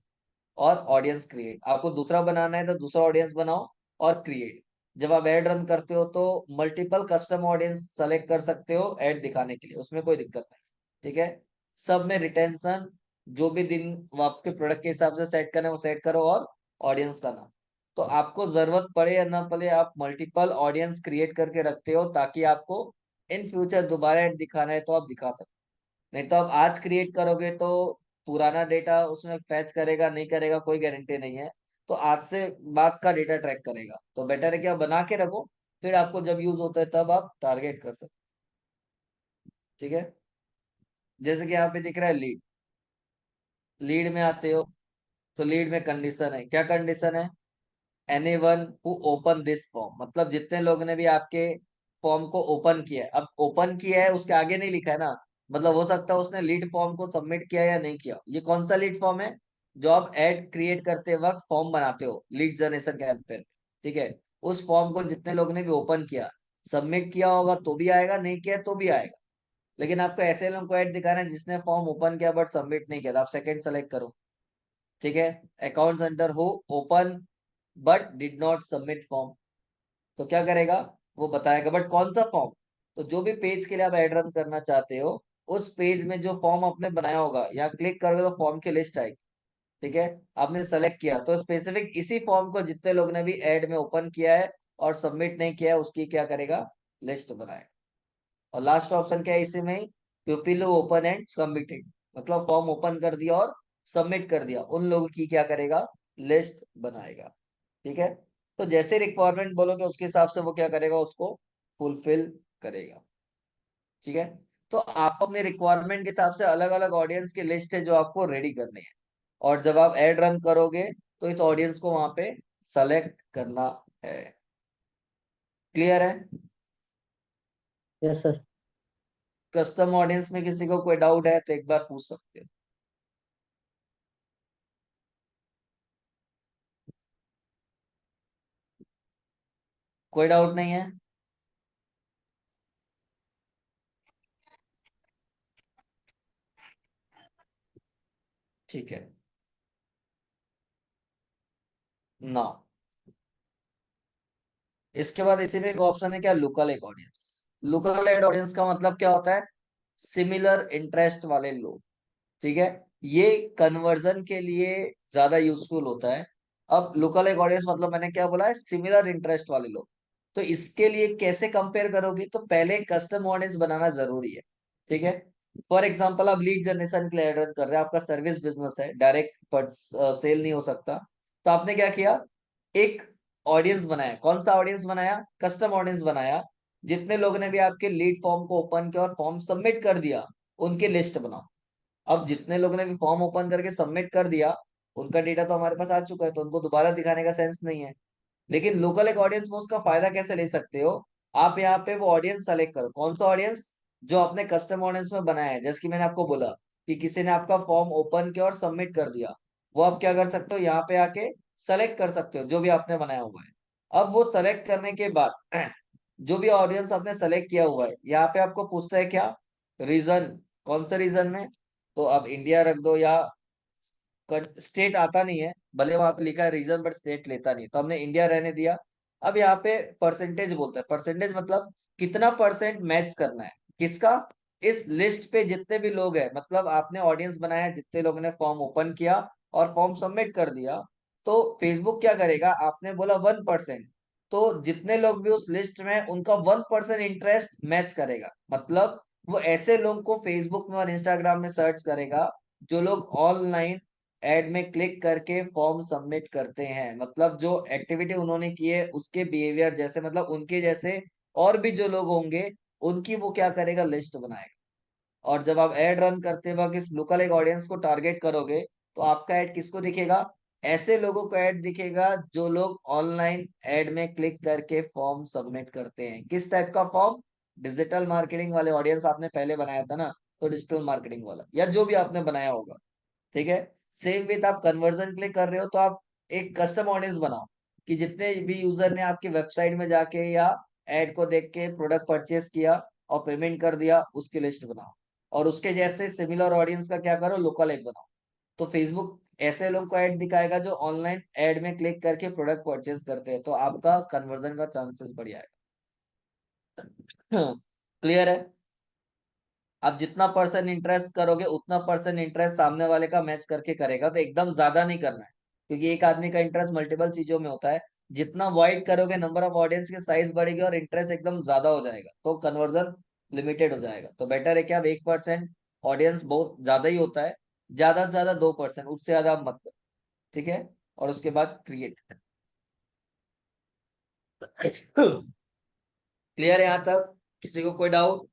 और ऑडियंस क्रिएट, आपको दूसरा बनाना है तो दूसरा ऑडियंस बनाओ और क्रिएट। जब आप एड रन करते हो तो मल्टीपल कस्टम ऑडियंस सेलेक्ट कर सकते हो एड दिखाने के लिए, उसमें कोई दिक्कत नहीं, ठीक है। सब में रिटेंशन, जो भी दिन वो आपके प्रोडक्ट के हिसाब से सेट करना है वो सेट करो, और ऑडियंस का नाम। तो आपको जरूरत पड़े या ना पड़े, आप मल्टीपल ऑडियंस क्रिएट करके रखते हो, ताकि आपको इन फ्यूचर दोबारा एड दिखाना है तो आप दिखा सकते हो। नहीं तो आप आज क्रिएट करोगे तो पुराना डेटा उसमें फैच करेगा, नहीं करेगा, कोई गारंटी नहीं है। तो आज से बाद का डेटा ट्रैक करेगा, तो बेटर है कि आप बना के रखो, फिर आपको जब यूज होता है तब आप टारगेट कर सकते, ठीक है। जैसे कि यहाँ पे दिख रहा है लीड, लीड में आते हो तो लीड में कंडीशन है, क्या कंडीशन है, anyone who open this form, मतलब जितने लोगों ने भी आपके फॉर्म को ओपन किया है। अब ओपन किया है उसके आगे नहीं लिखा है ना, मतलब हो सकता है उसने लीड फॉर्म को सबमिट किया या नहीं किया। ये कौन सा लीड फॉर्म है, जो आप एड क्रिएट करते वक्त फॉर्म बनाते हो लीड जनरेशन कैंपेन, ठीक है। उस फॉर्म को जितने लोगों ने भी ओपन किया, सबमिट किया होगा तो भी आएगा, नहीं किया तो भी आएगा। लेकिन आपको ऐसे लोगों को ऐड दिखाना है जिसने फॉर्म ओपन किया बट सबमिट नहीं किया, तो आप सेकंड सेलेक्ट करो, ठीक है। अकाउंट अंडर हो open but did not submit form, तो क्या करेगा, वो बताएगा बट कौन सा फॉर्म। तो जो भी पेज के लिए आप एड रन करना चाहते हो, उस पेज में जो फॉर्म आपने बनाया होगा, यहाँ क्लिक करोगे तो फॉर्म की लिस्ट आएगी, ठीक है। आपने सेलेक्ट किया तो स्पेसिफिक इसी फॉर्म को जितने लोग ने भी एड में ओपन किया है और सबमिट नहीं किया है, उसकी क्या करेगा, लिस्ट बनाएगा। और लास्ट ऑप्शन क्या है इसी में ही, pupil ओपन एंड सबमिटेड, मतलब फॉर्म ओपन कर दिया और सबमिट कर दिया, उन लोगों की क्या करेगा, लिस्ट बनाएगा, ठीक है। तो जैसे रिक्वायरमेंट बोलोगे उसके हिसाब से वो क्या करेगा, उसको फुलफिल करेगा, ठीक है। तो आपको अपने रिक्वायरमेंट के हिसाब से अलग अलग ऑडियंस की लिस्ट है जो आपको रेडी करनी है, और जब आप एड रन करोगे तो इस ऑडियंस को वहां पे सेलेक्ट करना है। क्लियर है? Yes sir. कस्टम ऑडियंस में किसी को कोई डाउट है तो एक बार पूछ सकते हो। कोई डाउट नहीं है? ठीक है ना। इसके बाद इसी में एक ऑप्शन है क्या, लोकल एक ऑडियंस। लोकल एड ऑडियंस का मतलब क्या होता है, सिमिलर इंटरेस्ट वाले लोग, ठीक है। ये कन्वर्जन के लिए ज्यादा यूजफुल होता है। अब लोकल एक ऑडियंस मतलब मैंने क्या बोला है, सिमिलर इंटरेस्ट वाले लोग। तो इसके लिए कैसे कंपेयर करोगे, तो पहले कस्टम ऑडियंस बनाना जरूरी है, ठीक है। फॉर एग्जाम्पल आप लीड जनरेशन के लिए एड रन कर रहे हैं, आपका सर्विस बिजनेस है, डायरेक्ट सेल नहीं हो सकता। तो आपने क्या किया, एक ऑडियंस बनाया, कौन सा ऑडियंस बनाया, कस्टम ऑडियंस बनाया। जितने लोगों ने भी आपके लीड फॉर्म को ओपन किया और फॉर्म सबमिट कर दिया, उनकी लिस्ट बनाओ। अब जितने लोगों ने भी फॉर्म ओपन करके सबमिट कर दिया, उनका डेटा तो हमारे पास आ चुका है, तो उनको दोबारा दिखाने का सेंस नहीं है। लेकिन लोकल एक ऑडियंस में उसका फायदा कैसे ले सकते हो, आप यहाँ पे वो ऑडियंस सेलेक्ट करो, कौन सा ऑडियंस, जो आपने कस्टम ऑडियंस में बनाया है। जैसे कि मैंने आपको बोला कि किसी ने आपका फॉर्म ओपन किया और सबमिट कर दिया, वो आप क्या कर सकते हो, यहाँ पे आके सेलेक्ट कर सकते हो जो भी आपने बनाया हुआ है। अब वो सेलेक्ट करने के बाद जो भी ऑडियंस आपने सेलेक्ट किया हुआ है, यहाँ पे आपको पूछता है क्या, रीजन, कौन से रीजन में। तो आप इंडिया रख दो, या स्टेट आता नहीं है, भले वहां पे लिखा है रीजन बट स्टेट लेता नहीं, तो हमने इंडिया रहने दिया। अब यहाँ पे परसेंटेज बोलता है, परसेंटेज मतलब कितना परसेंट मैच करना है, किसका, इस लिस्ट पे जितने भी लोग हैं, मतलब आपने ऑडियंस बनाया, जितने लोगों ने फॉर्म ओपन किया और फॉर्म सबमिट कर दिया, तो फेसबुक क्या करेगा, आपने बोला 1%, तो जितने लोग भी उस लिस्ट में हैं, उनका 1% इंटरेस्ट मैच करेगा। मतलब वो ऐसे लोगों को फेसबुक में और इंस्टाग्राम में सर्च करेगा जो लोग ऑनलाइन एड में क्लिक करके फॉर्म सबमिट करते हैं, मतलब जो एक्टिविटी उन्होंने की है उसके बिहेवियर जैसे, मतलब उनके जैसे और भी जो लोग होंगे, उनकी वो क्या करेगा, लिस्ट बनाएगा। और जब आप एड रन करते वक्त इस लोकल एक ऑडियंस को टारगेट करोगे, तो आपका एड किसको दिखेगा, ऐसे लोगों को एड दिखेगा जो लोग ऑनलाइन एड में क्लिक करके फॉर्म सबमिट करते हैं। किस टाइप का फॉर्म, डिजिटल मार्केटिंग वाले ऑडियंस आपने पहले बनाया था ना, तो डिजिटल मार्केटिंग वाला या जो भी आपने बनाया होगा, ठीक है। सेम विथ आप कन्वर्जन के लिए कर रहे हो, तो आप एक कस्टम ऑडियंस बनाओ कि जितने भी यूजर ने आपकी वेबसाइट में जाके या एड को देख के प्रोडक्ट परचेस किया और पेमेंट कर दिया, उसकी लिस्ट बनाओ। और उसके जैसे सिमिलर ऑडियंस का क्या करो, लोकल एड बनाओ। तो फेसबुक ऐसे लोगों को ऐड दिखाएगा जो ऑनलाइन एड में क्लिक करके प्रोडक्ट परचेस करते हैं, तो आपका कन्वर्जन का चांसेस बढ़ जाएगा। क्लियर है। आप जितना पर्सन इंटरेस्ट करोगे उतना पर्सन इंटरेस्ट सामने वाले का मैच करके करेगा, तो एकदम ज्यादा नहीं करना है, क्योंकि एक आदमी का इंटरेस्ट मल्टीपल चीजों में होता है। जितना वाइड करोगे, नंबर ऑफ ऑडियंस की साइज बढ़ेगी और इंटरेस्ट एकदम ज्यादा हो जाएगा, तो कन्वर्जन लिमिटेड हो जाएगा। तो बेटर है कि आप 1%, ऑडियंस बहुत ज्यादा ही होता है, ज्यादा से ज्यादा 2%, उससे ज्यादा आप मत करो, ठीक है। और उसके बाद क्रिएट। क्लियर है यहाँ तक, किसी को कोई डाउट?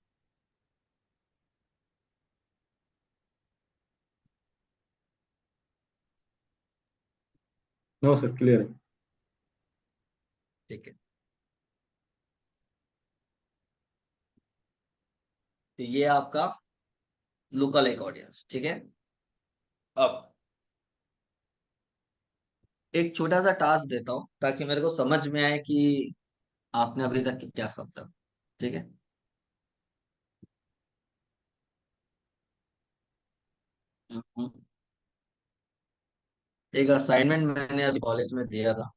नो सर, क्लियर है। ठीक है, तो ये आपका लोकल एक ऑडियंस, ठीक है। अब एक छोटा सा टास्क देता हूँ ताकि मेरे को समझ में आए कि आपने अभी तक क्या समझा, ठीक है। हम्म, एक असाइनमेंट मैंने अभी कॉलेज में दिया था।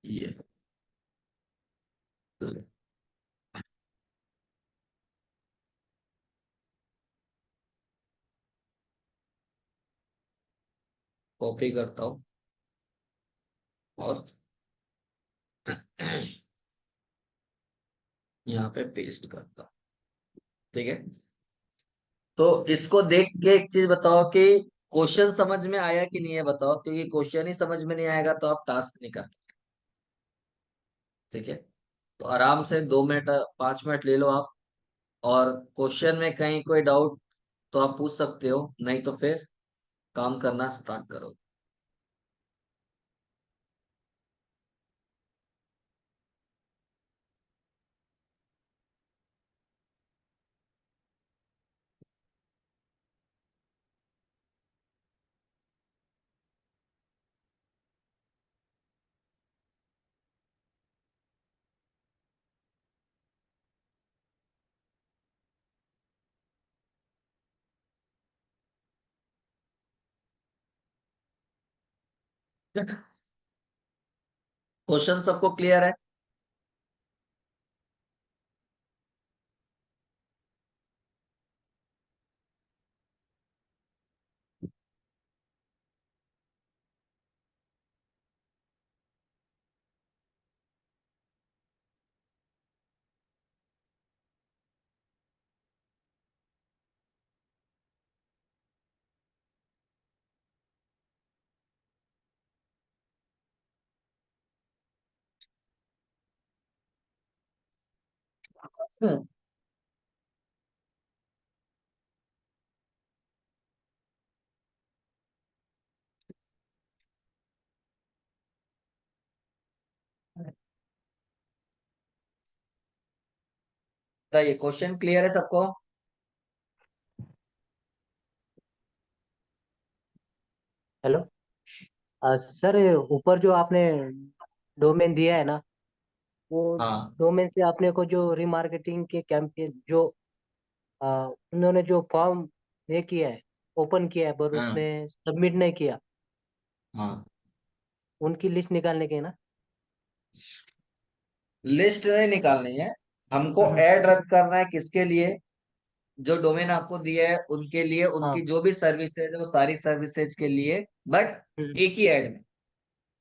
ये कॉपी करता हूँ और यहाँ पे पेस्ट करता हूँ, ठीक है। तो इसको देख के एक चीज बताओ कि क्वेश्चन समझ में आया कि नहीं है, बताओ, क्योंकि क्वेश्चन ही समझ में नहीं आएगा तो आप टास्क नहीं कर, ठीक है। तो आराम से 2 मिनट 5 मिनट ले लो आप, और क्वेश्चन में कहीं कोई डाउट तो आप पूछ सकते हो, नहीं तो फिर काम करना स्टार्ट करो। क्वेश्चन सबको क्लियर है? हम्म, बताइए, क्वेश्चन क्लियर है सबको? हेलो। सर, ये ऊपर जो आपने डोमेन दिया है ना, वो हाँ डोमेन से आपने को जो रिमार्केटिंग के कैंपेन जो उन्होंने जो फॉर्म ये किया है, ओपन किया है पर हाँ उसमें सबमिट नहीं किया, हाँ। उनकी लिस्ट निकालने की है ना। लिस्ट नहीं निकालनी है, हमको हम्म, ऐड रन करना है किसके लिए? जो डोमेन आपको दिया है उनके लिए, उनकी हाँ। जो भी सर्विसेज है वो सारी सर्विसेज के लिए, बट हम्म, एक ही ऐड में।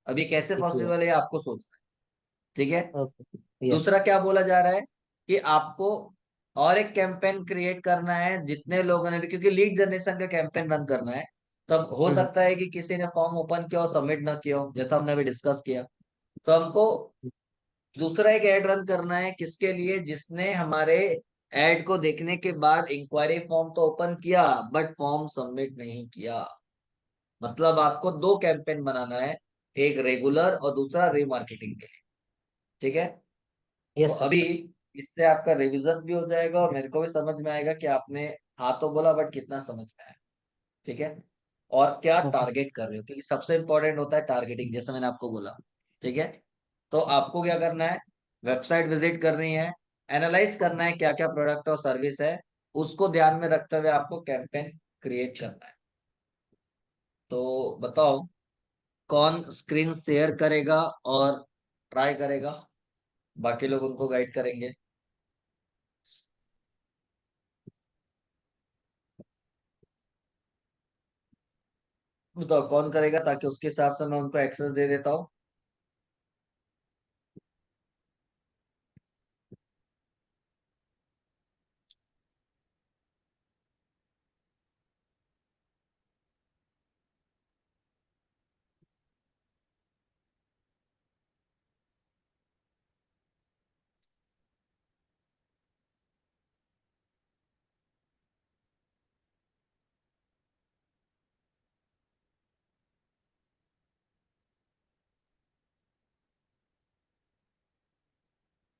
अब ये कैसे ठीक है। पॉसिबल है ये आपको सोचना है। ठीक है। ओके। यस। दूसरा क्या बोला जा रहा है कि आपको और एक कैंपेन क्रिएट करना है जितने लोगों ने भी, क्योंकि लीड जनरेशन का कैंपेन रन करना है। तब हो हम्म, सकता है कि किसी ने फॉर्म ओपन किया और सबमिट ना किया हो, जैसा हमने अभी डिस्कस किया। तो हमको दूसरा एक ऐड रन करना है किसके लिए? जिसने हमारे ऐड को देखने के बाद इंक्वायरी फॉर्म तो ओपन किया बट फॉर्म सबमिट नहीं किया। मतलब आपको दो कैंपेन बनाना है, एक रेगुलर और दूसरा रीमार्केटिंग के लिए। ठीक है। तो यस सर। अभी इससे आपका रिवीजन भी हो जाएगा और मेरे को भी समझ में आएगा कि आपने हाँ तो बोला बट कितना समझ में आया। ठीक है। और क्या ओके। टारगेट कर रहे हो, क्योंकि सबसे इंपॉर्टेंट होता है टारगेटिंग, जैसे मैंने आपको बोला। ठीक है। तो आपको क्या करना है? वेबसाइट विजिट करनी है, एनालाइज करना है क्या क्या प्रोडक्ट और सर्विस है, उसको ध्यान में रखते हुए आपको कैंपेन क्रिएट करना है। तो बताओ, कौन स्क्रीन शेयर करेगा और ट्राई करेगा? बाकी लोग उनको गाइड करेंगे। बताओ कौन करेगा, ताकि उसके हिसाब से मैं उनको एक्सेस दे देता हूँ।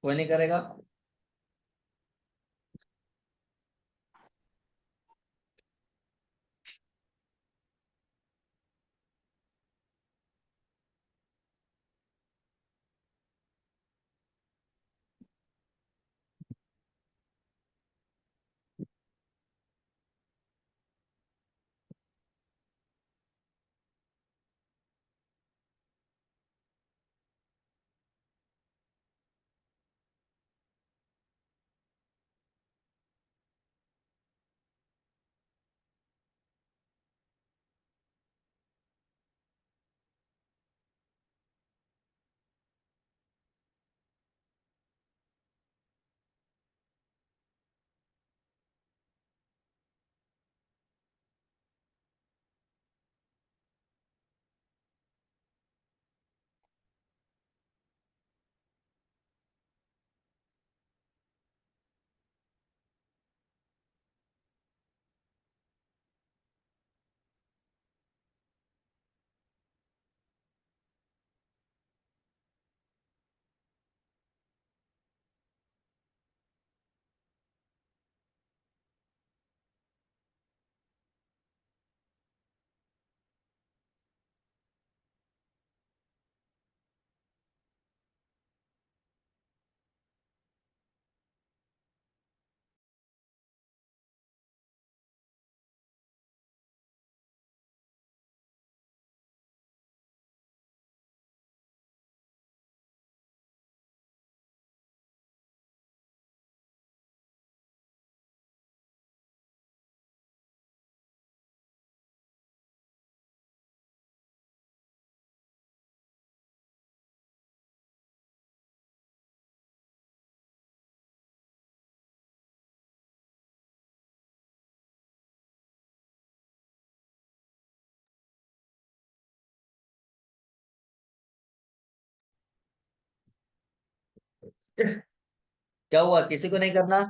कोई नहीं करेगा? क्या हुआ, किसी को नहीं करना?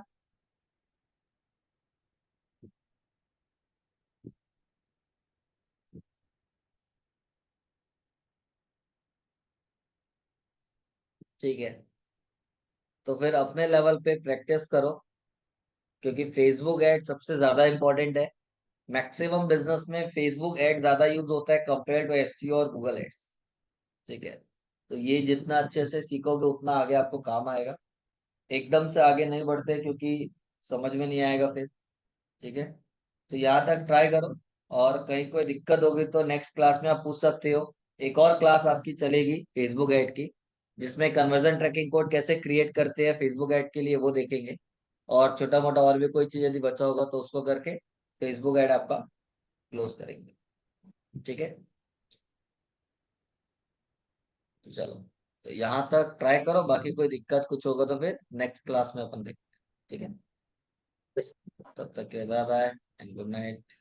ठीक है। तो फिर अपने लेवल पे प्रैक्टिस करो, क्योंकि फेसबुक एड सबसे ज्यादा इंपॉर्टेंट है। मैक्सिमम बिजनेस में फेसबुक एड ज्यादा यूज होता है कंपेयर टू एसईओ और गूगल एड्स। ठीक है। तो ये जितना अच्छे से सीखोगे उतना आगे आपको काम आएगा। एकदम से आगे नहीं बढ़ते, क्योंकि समझ में नहीं आएगा फिर। ठीक है। तो यहाँ तक ट्राई करो, और कहीं कोई दिक्कत होगी तो नेक्स्ट क्लास में आप पूछ सकते हो। एक और क्लास आपकी चलेगी फेसबुक एड की, जिसमें कन्वर्जन ट्रैकिंग कोड कैसे क्रिएट करते हैं फेसबुक ऐड के लिए वो देखेंगे, और छोटा मोटा और भी कोई चीज यदि बचा होगा तो उसको करके फेसबुक ऐड आपका क्लोज करेंगे। ठीक है, तो चलो, तो यहाँ तक ट्राई करो, बाकी कोई दिक्कत कुछ होगा तो फिर नेक्स्ट क्लास में अपन देखते हैं। ठीक है, तब तक के bye bye and good night.